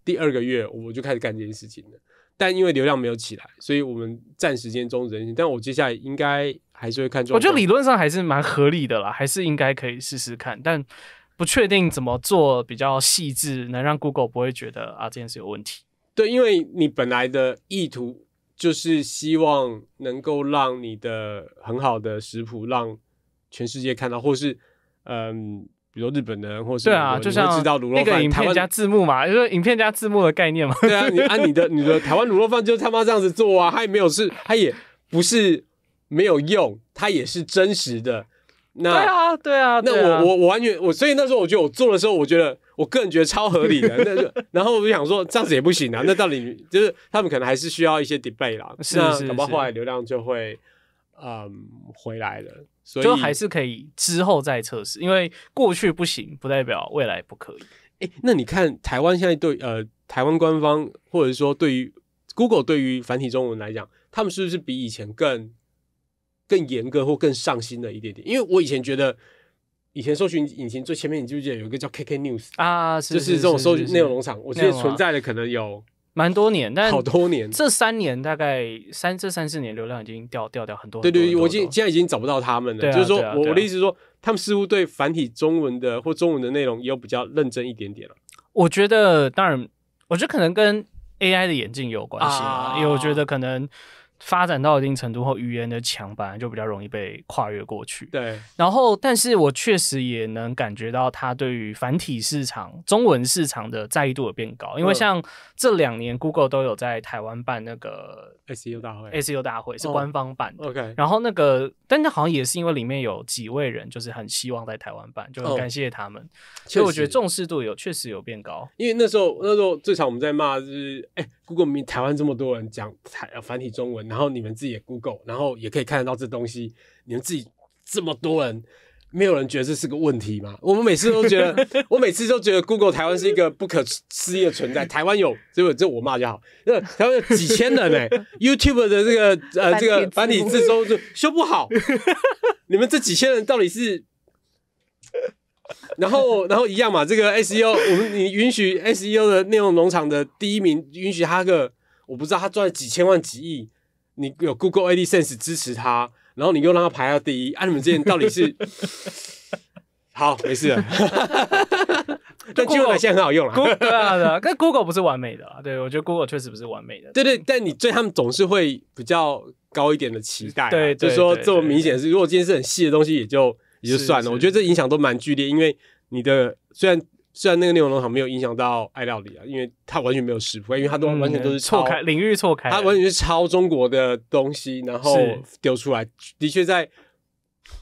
第2个月，我就开始干这件事情了。但因为流量没有起来，所以我们暂时间终止这件事情。但我接下来应该还是会看状况。我觉得理论上还是蛮合理的啦，还是应该可以试试看，但不确定怎么做比较细致，能让 Google 不会觉得这件事有问题。对，因为你本来的意图就是希望能够让你的很好的食谱让全世界看到，或是比如说日本人或是就像知道卤肉饭那个影片加字幕嘛，就是影片加字幕的概念嘛。对啊，你的台湾卤肉饭就他妈这样子做啊，它也不是没有用，它也是真实的。那对啊。那我完全所以那时候我觉得我做的时候，我个人觉得超合理的。然后我就想说这样子也不行啊，那到底就是他们可能还是需要一些 debate 啦。是，搞不好后来流量就会回来了。所以就还是可以之后再测试，因为过去不行，不代表未来不可以。那你看台湾现在对台湾官方或者说对于 Google 对于繁体中文来讲，他们是不是比以前更严格或更上心了一点点？因为我以前觉得，以前搜寻引擎最前面，你记不记得有一个叫 KK News 就是这种搜寻内容农场，我记得存在的可能有蛮多年，但好多年，这3年大概这3-4年流量已经掉很多。对，我现在已经找不到他们了。就是说我的意思是说，他们似乎对繁体中文的或中文的内容也有比较认真一点点了。我觉得，当然，我觉得可能跟 AI 的演进有关系嘛，因为我觉得可能发展到一定程度后，语言的墙本来就比较容易被跨越过去。对，然后，但是我确实也能感觉到它对于繁体市场、中文市场的在意度有变高。因为像这2年 Google 都有在台湾办那个 SEO 大会，SEO 大会是官方办的。OK， 然后但是好像也是因为里面有几位人就是很希望在台湾办，就很感谢他们。所以我觉得重视度确实有变高。因为那时候最常我们在骂就是Google 台湾这么多人讲繁体中文，然后你们自己也 Google， 然后也可以看得到这东西，你们自己这么多人，没有人觉得这是个问题吗？我每次都觉得 Google 台湾是一个不可思议的存在。台湾有这我骂就好，台湾有几千人YouTube 的这个繁体字修不好，你们这几千人到底是？然后一样嘛，这个 SEO 你允许 SEO 的内容农场的第1名，允许他我不知道他赚了几千万几亿，你有 Google AdSense 支持他，然后你又让他排到第1，你们之前到底是好没事了。但基本版现在很好用了。对啊，但 Google 不是完美的啦。对，我觉得 Google 确实不是完美的。对，但你对他们总是会比较高一点的期待。对，就是说这么明显是，如果今天是很细的东西，也就算了。我觉得这影响都蛮剧烈，因为你的虽然那个内容农场没有影响到爱料理啊，因为它完全没有食谱，因为它都完全都是领域错开，它完全是抄中国的东西，然后丢出来，的确在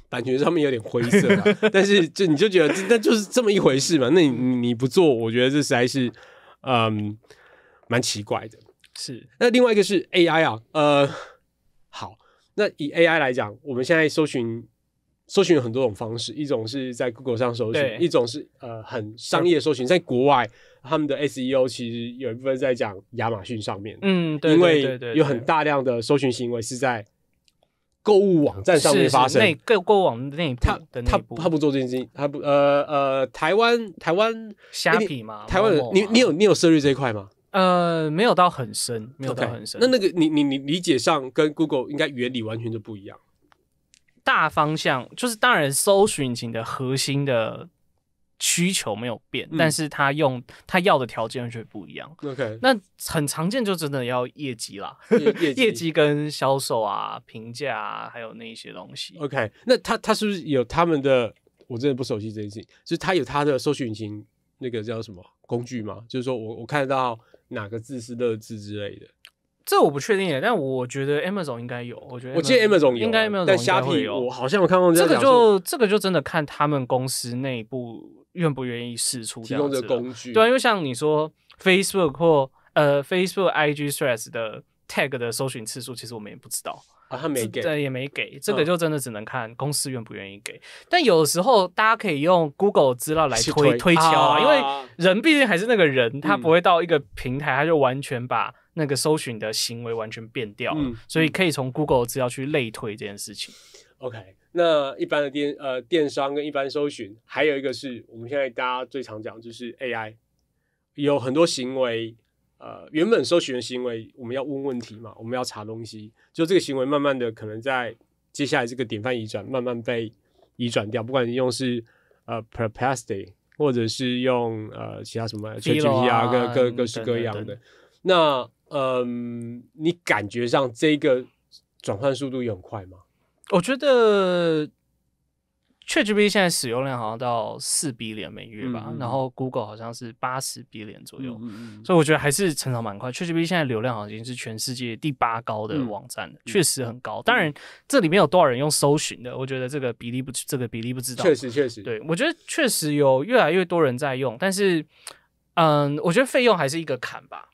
版权上面有点灰色啦。但是你就觉得那就是这么一回事嘛，那你不做，我觉得这实在是蛮奇怪的。是，那另外一个是 AI 啊，好，那以 AI 来讲，我们现在搜寻有很多种方式，一种是在 Google 上搜寻，一种是很商业搜寻，在国外他们的 SEO 其实有一部分在讲亚马逊上面，对，因为有很大量的搜寻行为是在购物网站上面发生，购物网内部的内部，他不做这件事情，他不台湾虾皮嘛，台湾你有涉猎这一块吗？没有到很深，没有到很深。那个你理解上跟 Google 应该原理完全就不一样。大方向就是，当然搜寻引擎的核心的需求没有变，但是他要的条件却不一样。OK， 那很常见就真的要业绩啦，业绩跟销售啊、评价啊，还有那一些东西。OK， 那他是不是有他们的？我真的不熟悉这件事情，就是他有他的搜寻引擎那个叫什么工具吗？就是说我看得到哪个字是乐字之类的。这我不确定耶，但我觉得 Amazon 应该有。我记得 Amazon 有，应该 Amazon 但虾皮我好像有看过这个就真的看他们公司内部愿不愿意释出提供这个工具。对啊，因为像你说 Facebook 或Facebook IG Threads 的 tag 的搜寻次数，其实我们也不知道啊，他没给，对，也没给。这个就真的只能看公司愿不愿意给。但有的时候大家可以用 Google 资料来推敲啊，因为人毕竟还是那个人，他不会到一个平台他就完全把那个搜寻的行为完全变掉，所以可以从 Google 资料去类推这件事情。OK， 那一般的电商跟一般搜寻，还有一个是我们现在大家最常讲就是 AI， 有很多行为，原本搜寻的行为我们要问问题嘛，我们要查东西，就这个行为慢慢的可能在接下来这个典范移转慢慢被移转掉，不管你用是Perplexity 或者是用其他什么 ChatGPT 啊，各式各样的。那你感觉上这个转换速度也很快吗？我觉得 ChatGPT 现在使用量好像到4 billion 每月吧，然后 Google 好像是80 billion 左右，所以我觉得还是成长蛮快。ChatGPT 现在流量好像已经是全世界第8高的网站了，确实很高。当然，这里面有多少人用搜寻的，我觉得这个比例不知道。确实，对，我觉得确实有越来越多人在用，但是，我觉得费用还是一个坎吧。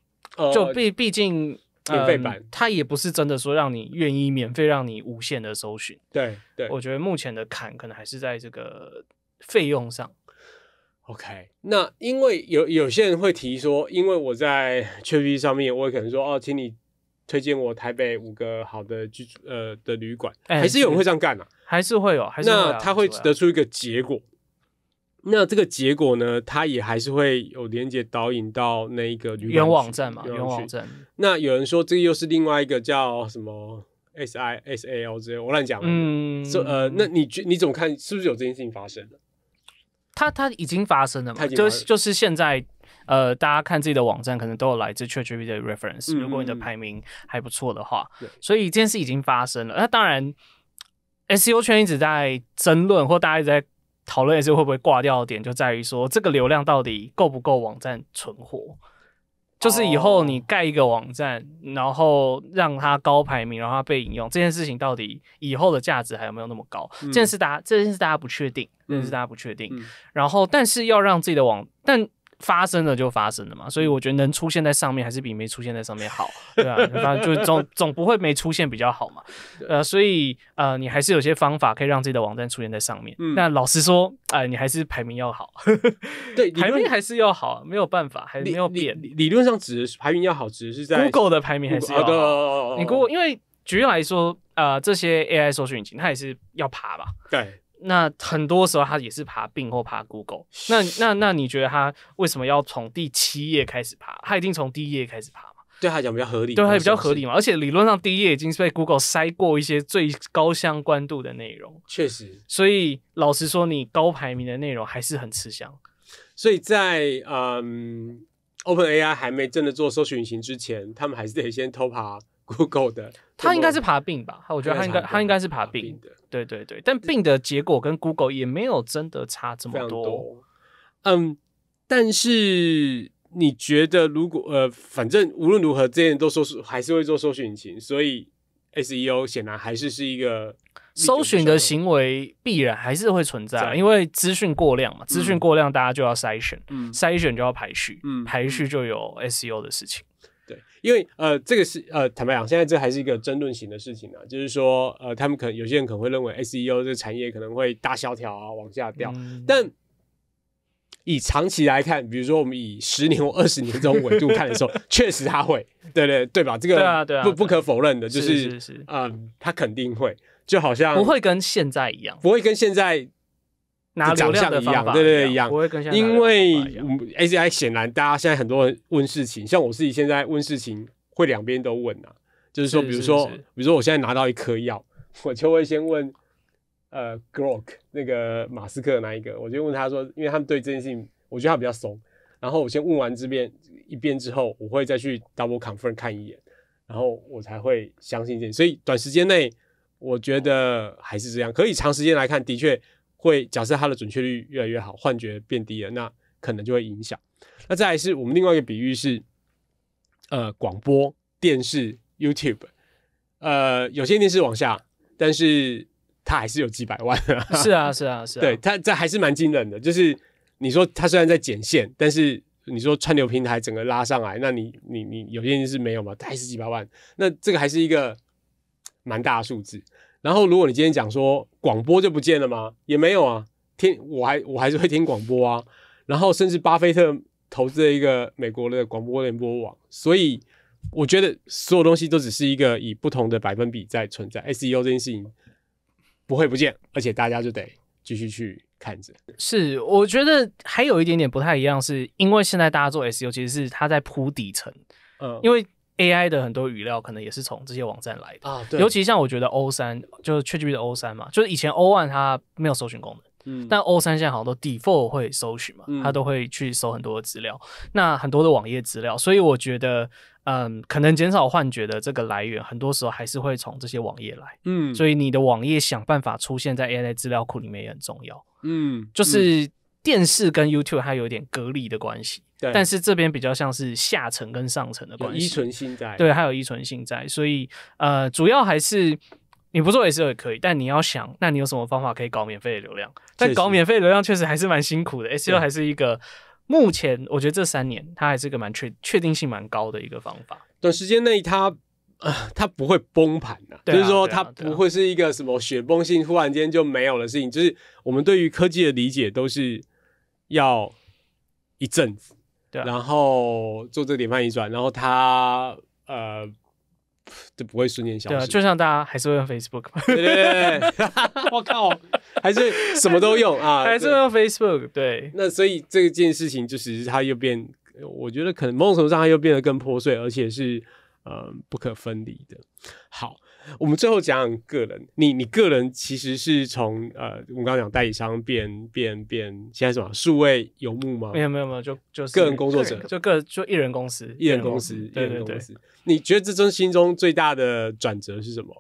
就毕竟免费版，它也不是真的说让你愿意免费让你无限的搜寻。对，我觉得目前的坎可能还是在这个费用上。OK， 那因为有些人会提说，因为我在 ChatGPT 上面，我也可能说请你推荐我台北5个好的的旅馆，还是有人会这样干啊？还是会有，那他会得出一个结果。那这个结果呢，它也还是会有连接导引到那一个旅馆原网站嘛，原网站。那有人说这个又是另外一个叫什么 SAL 之类，我乱讲了。那你怎么看？是不是有这件事情发生了？它已经发生了嘛？就是现在大家看自己的网站可能都有来自 ChatGPT 的 reference，如果你的排名还不错的话，所以这件事已经发生了。那当然 SEO 圈一直在争论，或大家一直在讨论 SEO 会不会挂掉的点，就在于说这个流量到底够不够网站存活。就是以后你盖一个网站，然后让它高排名，让它被引用，这件事情到底以后的价值还有没有那么高？这件事大家不确定，然后，但是要让自己的但发生了就发生了嘛，所以我觉得能出现在上面还是比没出现在上面好，对啊，就总不会没出现比较好嘛，所以你还是有些方法可以让自己的网站出现在上面。那老实说，你还是排名要好，对，排名还是要好，没有办法，还没有变。理论上指的是排名要好，指的是在 Google 的排名还是要好。你 Google 因为举例来说，这些 AI 搜索引擎它也是要爬吧？对。那很多时候它也是爬Bing或爬 Google， 那你觉得它为什么要从第7页开始爬？它一定从第1页开始爬嘛？对他来讲比较合理，对，它比较合理嘛。而且理论上第1页已经是被 Google 筛过一些最高相关度的内容，确实。所以老实说，你高排名的内容还是很吃香。所以在OpenAI 还没真的做搜寻引擎之前，他们还是得先偷爬 Google 的。他应该是爬Bing吧？我觉得他应该是爬Bing的。对，但Bing的结果跟 Google 也没有真的差这么多。但是你觉得如果反正无论如何，这些人都还是会做搜寻引擎，所以 SEO 显然还是一个搜寻的行为必然还是会存在，因为资讯过量嘛，资讯过量大家就要筛选，筛选就要排序，排序就有 SEO 的事情。对，因为这个是坦白讲，现在这还是一个争论型的事情啊，就是说他们有些人可能会认为 SEO 这个产业可能会大萧条啊，往下掉，但以长期来看，比如说我们以10年或20年这种纬度看的时候，确实它会，对吧？这个不可否认的，就是它肯定会，就好像不会跟现在一样，不会跟现在拿流量的方法对一样，不会跟现在因为 ACI 显然大家现在很多人问事情，像我自己现在问事情会两边都问啊，就是说比如说我现在拿到一颗药，我就会先问Grok 那个马斯克那一个，我就问他说，因为他们对这件事情我觉得他比较怂，然后我先问完这边一遍之后，我会再去 double confirm 看一眼，然后我才会相信这件事，所以短时间内我觉得还是这样，可以长时间来看的确会，假设它的准确率越来越好，幻觉变低了，那可能就会影响。那再来是我们另外一个比喻是广播电视 YouTube， 有些电视往下，但是它还是有几百万是啊对，它这还是蛮惊人的，就是你说它虽然在减线，但是你说串流平台整个拉上来，那你有些电视没有嘛，它还是几百万，那这个还是一个蛮大的数字。然后如果你今天讲说广播就不见了吗？也没有啊，我还是会听广播啊。然后甚至巴菲特投资了一个美国的广播联播网，所以我觉得所有东西都只是一个以不同的百分比在存在。SEO 这件事情不会不见，而且大家就得继续去看着。是，我觉得还有一点点不太一样，是因为现在大家做 SEO 其实是它在铺底层，因为AI 的很多语料可能也是从这些网站来的啊，对，尤其像我觉得 O3 就是 ChatGPT 的 O3 嘛，就是以前 O1 它没有搜寻功能，但 O3 现在好像都 default 会搜寻嘛，它都会去搜很多的资料，那很多的网页资料，所以我觉得可能减少幻觉的这个来源，很多时候还是会从这些网页来，所以你的网页想办法出现在 AI 资料库里面也很重要，就是电视跟 YouTube 它有点隔离的关系，但是这边比较像是下层跟上层的关系，依存性在，对，还有依存性在，所以主要还是你不做 SEO 也可以，但你要想，那你有什么方法可以搞免费的流量？但搞免费的流量确实还是蛮辛苦的 ，SEO 还是一个目前我觉得这3年它还是一个蛮确定性蛮高的一个方法。短时间内它不会崩盘就是说它不会是一个什么雪崩性忽然间就没有的事情，就是我们对于科技的理解都是要一阵子，然后做这个典范移转，然后它就不会瞬间消失。对啊，就像大家还是会用 Facebook 嘛。对，我靠，还是什么都用啊，还是会用 Facebook。对，那所以这件事情就是它又变，我觉得可能某种程度上它又变得更破碎，而且是不可分离的。好，我们最后讲个人，你个人其实是从我们刚刚讲代理商变现在什么数位游牧吗？没有，就是个人工作者，就一人公司，对，你觉得这中心中最大的转折是什么？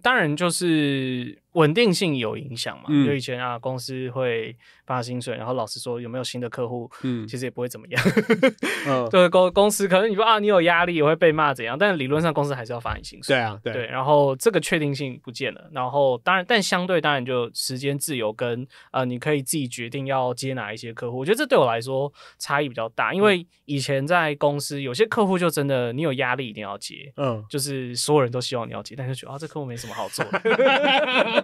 当然就是稳定性有影响嘛。就以前公司会发薪水，然后老实说有没有新的客户，其实也不会怎么样。对，公司可能你说你有压力也会被骂怎样，但理论上公司还是要发你薪水。对，然后这个确定性不见了。然后但相对当然就时间自由跟你可以自己决定要接哪一些客户。我觉得这对我来说差异比较大，因为以前在公司有些客户就真的你有压力一定要接，就是所有人都希望你要接，但是觉得这客户没什么好做的。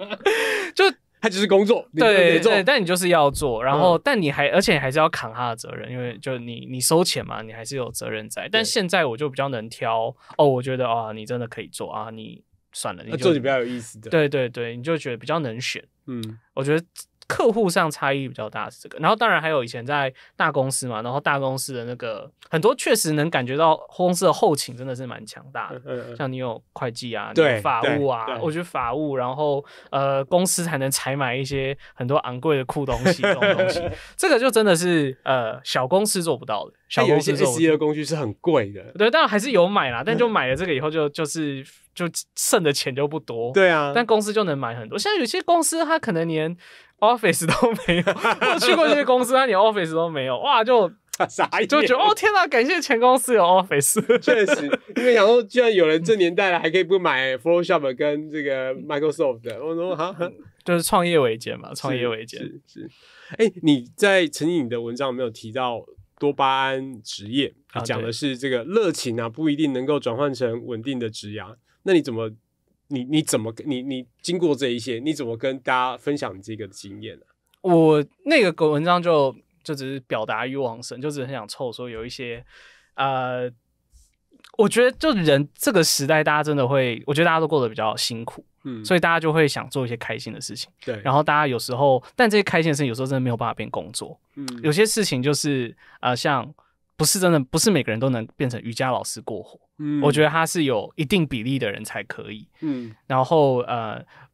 就他就是工作，对，但你就是要做，然后但你而且还是要扛他的责任，因为就你收钱嘛，你还是有责任在。但现在我就比较能挑我觉得你真的可以做你算了，你就做点比较有意思的。对，你就觉得比较能选。我觉得客户上差异比较大是这个，然后当然还有以前在大公司嘛，然后大公司的那个很多确实能感觉到公司的后勤真的是蛮强大的，像你有会计你有法务我觉得法务，然后公司才能采买一些很多昂贵的酷东西这种东西，这个就真的是小公司做不到的，小公司做不到。有一些SEO 工具是很贵的，对，当然还是有买啦，但就买了这个以后就剩的钱就不多，对啊，但公司就能买很多。像有些公司它可能连 Office 都没有，我去过这些公司，它连 Office 都没有，哇，就觉得天哪，感谢前公司有 Office。确实，因为想说，居然有人这年代了还可以不买 Photoshop 跟这个 Microsoft 的，我说就是创业维艰嘛，创业维艰是。你在曾经你的文章有没有提到多巴胺职业？讲的是这个热情不一定能够转换成稳定的职涯，那你怎么？你经过这一些，你怎么跟大家分享你这个经验呢？我那个文章就只是表达欲望深，就只是很想凑说有一些我觉得就人这个时代，大家真的会，我觉得大家都过得比较辛苦，所以大家就会想做一些开心的事情。对，然后大家有时候，但这些开心的事情有时候真的没有办法变工作。有些事情就是像不是每个人都能变成瑜伽老师过活。我觉得他是有一定比例的人才可以。然后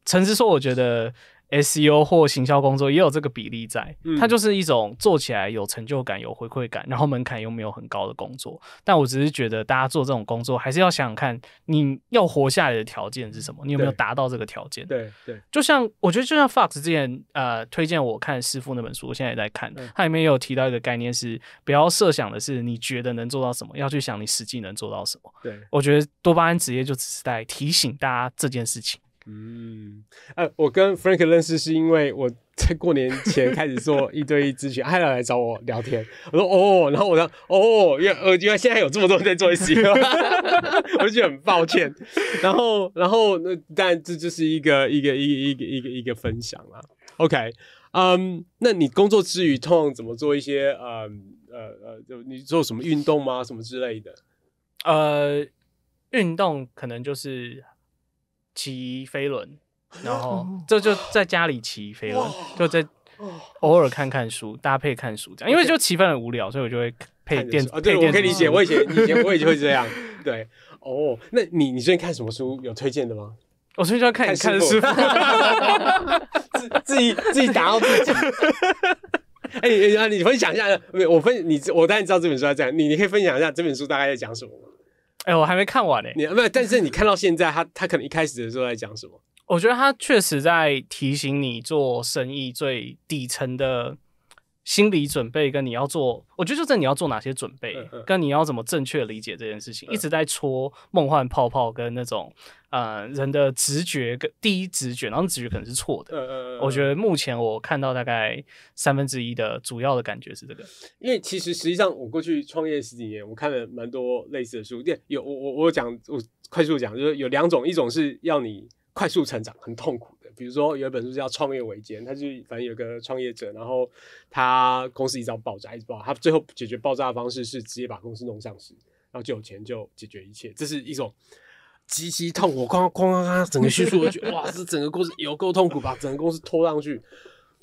诚实说，我觉得 SEO 或行销工作也有这个比例在，它就是一种做起来有成就感、有回馈感，然后门槛又没有很高的工作。但我只是觉得，大家做这种工作还是要想想看，你要活下来的条件是什么，你有没有达到这个条件？对，就像我觉得，就像 Fox 之前推荐我看《师傅》那本书，我现在也在看，它里面也有提到一个概念是，不要设想的是你觉得能做到什么，要去想你实际能做到什么。对，我觉得多巴胺职业就只是在提醒大家这件事情。我跟 Frank 认识是因为我在过年前开始做1对1咨询，他来找我聊天，我说然后我说原来现在有这么多人在做 SEO， 我就觉得很抱歉。然后当然这就是一个分享啦。OK， 那你工作之余通常怎么做一些你做什么运动吗？什么之类的？运动可能就是骑飞轮，然后就在家里骑飞轮，就在偶尔看书，搭配看书这样。因为就骑飞轮无聊，所以我就会配电子。对，我可以理解，我以前我也会这样。对，那你最近看什么书？有推荐的吗？我最近要看师傅，自己打到自己。你分享一下，我当然知道这本书在讲，你可以分享一下这本书大概在讲什么吗？我还没看完但是你看到现在，他可能一开始的时候在讲什么？我觉得他确实在提醒你做生意最底层的心理准备，跟你要做，我觉得就是你要做哪些准备，跟你要怎么正确理解这件事情，一直在戳梦幻泡泡跟那种人的直觉跟第一直觉，然后直觉可能是错的。我觉得目前我看到大概1/3的主要的感觉是这个。因为其实实际上我过去创业10几年，我看了蛮多类似的书。我快速讲，就是有2种，一种是要你快速成长，很痛苦的。比如说有一本书叫《创业维艰》，他就反正有个创业者，然后他公司一直要爆炸，他最后解决爆炸的方式是直接把公司弄上市，然后就有钱就解决一切。这是一种极其痛苦，哐整个叙述，我觉得哇，这整个公司有够痛苦，把整个公司拖上去。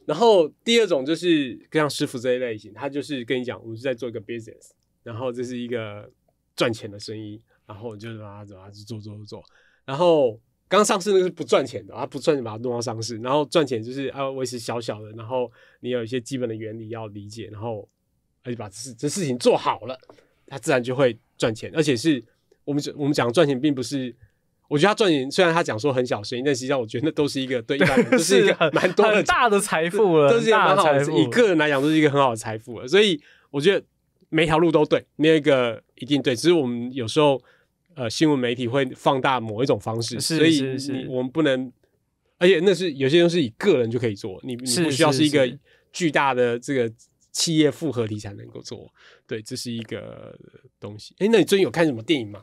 然后第二种就是像师傅这一类型，他就是跟你讲，我们是在做一个 business， 然后这是一个赚钱的生意，然后你就怎么做。然后刚上市那个是不赚钱的，它不赚钱把它弄到上市，然后赚钱就是维持小小的，然后你有一些基本的原理要理解，然后而且把这事情做好了，它自然就会赚钱，而且是我们讲赚钱并不是。我觉得他赚钱，虽然他讲说很小声音，但实际上我觉得那都是一个对一般人都是一个蛮多的很大的财富了，都是一个蛮好的，以个人来讲都是一个很好的财富了。所以我觉得每条路都对，没有一个一定对，只是我们有时候新闻媒体会放大某一种方式，所以我们不能，而且那是有些东西以个人就可以做，你不需要是一个巨大的这个企业复合体才能够做，对，这是一个东西。那你最近有看什么电影吗？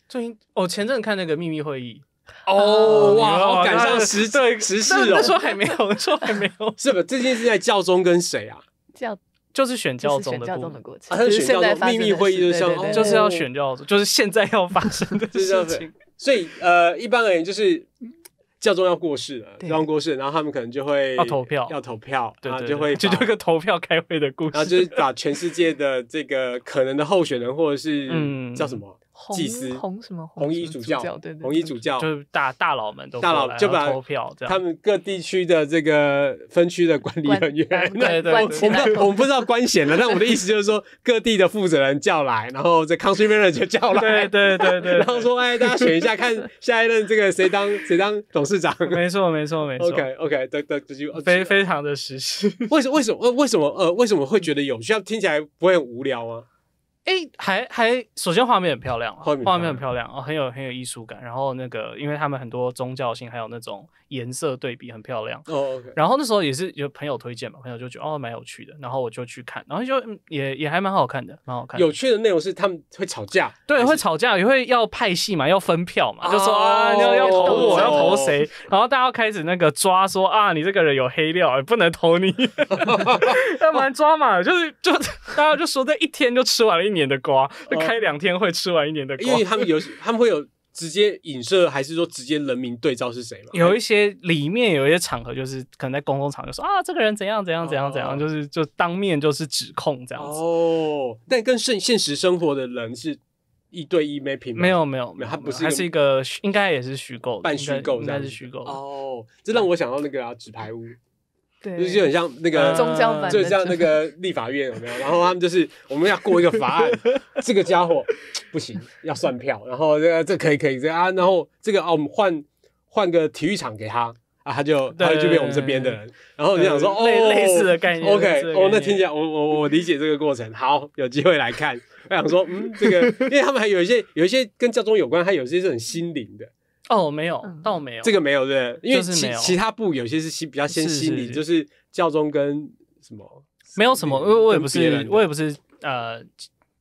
最近前阵看那个秘密会议哇，好赶上时事哦。那时候还没有，是不？这件事在教宗跟谁啊？就是选教宗的过程，他是选教宗秘密会议，就是要选教宗，就是现在要发生的事情。所以一般而言就是教宗要过世了，然后他们可能就会要投票，然后就会就一个投票开会的故事，然后就是把全世界的这个可能的候选人或者是叫什么。祭司红衣主教，红衣主教就是大佬们都就把投票，他们各地区的这个分区的管理人员，我们不知道官衔了，但我的意思就是说各地的负责人叫来，然后这 country manager 叫来，对，然后说大家选一下，看下一任这个谁当董事长，没错 ，OK， 非常的实事。为什么会觉得有趣？听起来不会很无聊吗？首先画面很漂亮，画面很漂亮很有艺术感。然后那个，因为他们很多宗教性，还有那种颜色对比很漂亮。OK。然后那时候也是有朋友推荐嘛，朋友就觉得蛮有趣的，然后我就去看，然后就也还蛮好看的，蛮好看的。有趣的内容是他们会吵架，对，会吵架，也会要派系嘛，要分票嘛，就说要投我，要投谁，然后大家开始那个抓说你这个人有黑料，不能投你，蛮抓嘛，就大家就说这一天就吃完了1年的瓜，就开2天会吃完1年的瓜，因为他们会有直接影射，还是说直接人名对照是谁吗？有一些里面有一些场合，就是可能在公共场合说这个人怎样，就当面就是指控这样子。但跟现实生活的人是1对1 mapping 吗？没有，他不是，还是一个应该也是虚构的，半虚构，应该是虚构的。这让我想到那个纸牌屋。对，就很像那个宗教版，就像那个立法院有没有？然后他们就是我们要过一个法案，这个家伙不行，要算票，然后这可以这样然后这个我们换个体育场给他他就变我们这边的人，然后我就想说类似的概念 ，OK， 那听起来我理解这个过程，好，有机会来看。我想说这个，因为他们还有一些跟教宗有关，还有些是很心灵的。没有，倒没有，这个没有对，因为其他部有些是比较先心理，就是教宗跟什么没有什么，我也不是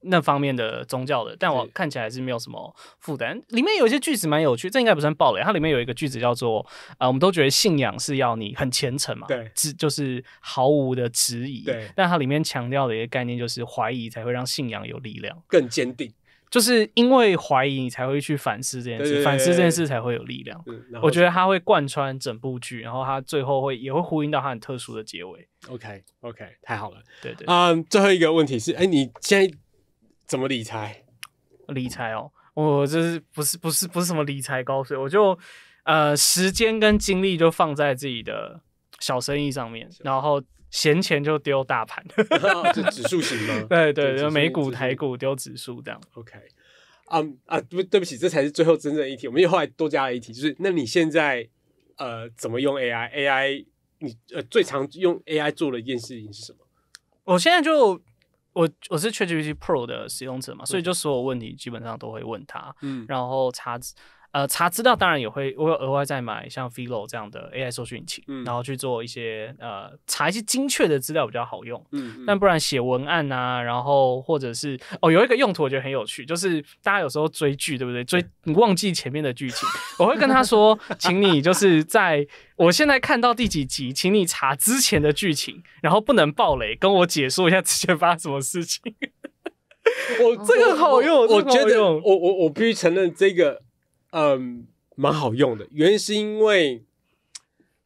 那方面的宗教的，但我看起来是没有什么负担。里面有一些句子蛮有趣，这应该不算暴雷。它里面有一个句子叫做我们都觉得信仰是要你很虔诚嘛，对，就是毫无的质疑，对。但它里面强调的一个概念就是怀疑才会让信仰有力量，更坚定。就是因为怀疑，你才会去反思这件事，反思这件事才会有力量。我觉得它会贯穿整部剧，然后它最后也会呼应到它很特殊的结尾。OK， 太好了。对，最后一个问题是，你现在怎么理财？理财我就是不是什么理财高手，我就时间跟精力就放在自己的小生意上面，然后闲钱就丢大盘，是指数型吗？对，美股台股丢指数这样。OK， 对不起，这才是最后真正的一题。我们后来多加了一题，就是那你现在怎么用 AI？ 你最常用 AI 做的一件事情是什么？我现在就我是 ChatGPT Pro 的使用者嘛，所以就所有问题基本上都会问他，然后查资料当然我有额外再买像 Philo 这样的 AI 搜寻引擎，然后去做一些查一些精确的资料比较好用，但不然写文案啊，然后或者是有一个用途我觉得很有趣，就是大家有时候追剧对不对？你忘记前面的剧情，我会跟他说，请你就是在我现在看到第几集，请你查之前的剧情，然后不能爆雷，跟我解说一下之前发生什么事情。这个好用，我觉得我必须承认这个。蛮好用的，原因是因为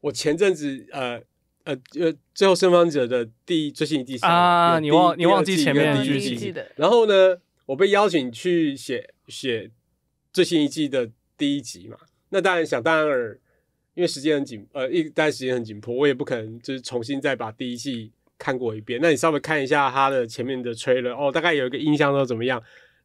我前阵子最后生还者的最新一季你忘记前面的剧情，然后呢，我被邀请去写最新一季的第1集嘛，那当然想当然尔，因为时间很紧迫，我也不可能就是重新再把第一季看过一遍。那你稍微看一下他的前面的 trailer， 哦，大概有一个印象都怎么样。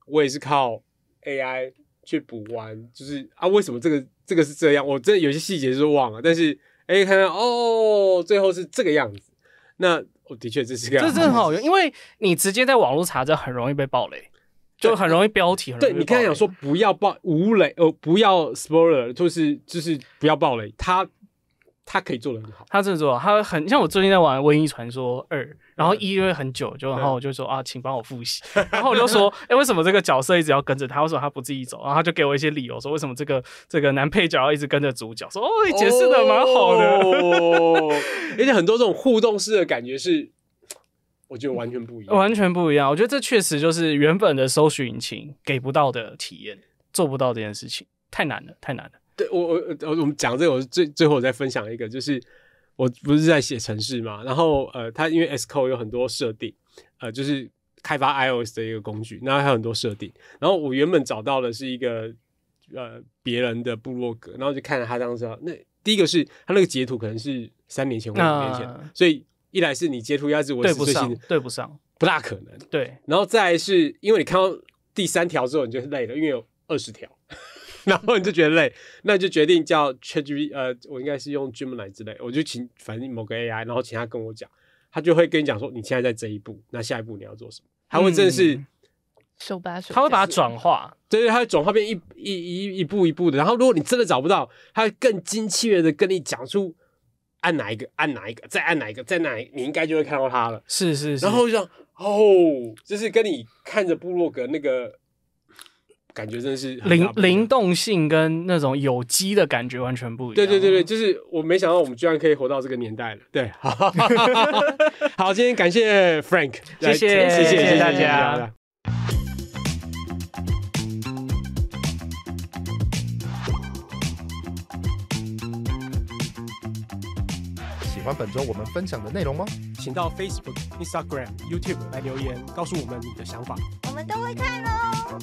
我也是靠 AI 去补完，就是啊，为什么这个是这样？我真的有些细节就是忘了，但是看看哦，最后是这个样子。那的确这是个，这真的很好用，因为你直接在网络查，这很容易被爆雷，就很容易标题。对，你刚才讲说不要爆无雷，不要 spoiler， 就是不要爆雷，他可以做得很好，他真的做得好，他很像我最近在玩《瘟疫传说2》，然后因为很久，然后我就说啊，请帮我复习，然后我就说，为什么这个角色一直要跟着他？为什么他不自己走？然后他就给我一些理由，说为什么这个男配角要一直跟着主角？说你解释的蛮好的，而且很多这种互动式的感觉是，我觉得完全不一样，完全不一样。我觉得这确实就是原本的搜寻引擎给不到的体验，做不到这件事情，太难了。对我们讲这个，我最后我再分享一个，就是我不是在写程式嘛，然后它因为 Xcode 有很多设定，就是开发 iOS 的一个工具，然后还有很多设定，然后我原本找到的是一个别人的部落格，然后就看了他当时那第一个是他那个截图可能是3年前或5年前，所以一来是你截图要是我是最新的对不上，不大可能，对，然后再来是因为你看到第3条之后你就累了，因为有20条。然后你就觉得累，那就决定叫 ChatGPT， 我应该是用 Gemini 之类，我就请反正某个 AI， 然后请他跟我讲，他就会跟你讲说，你现在在这一步，那下一步你要做什么？他会真的是手把手，他会把它转化，对，他会转化变一步一步的。然后如果你真的找不到，他会更精确的跟你讲出按哪一个，再按哪一个，再哪一个，你应该就会看到他了。是。然后就想就是跟你看着部落格那个。感觉真的是灵动性跟那种有机的感觉完全不一样。对，就是我没想到我们居然可以活到这个年代了。对，好，今天感谢 Frank， 谢谢大家。喜欢本周我们分享的内容吗？请到 Facebook、Instagram、YouTube 来留言，告诉我们你的想法，我们都会看哦。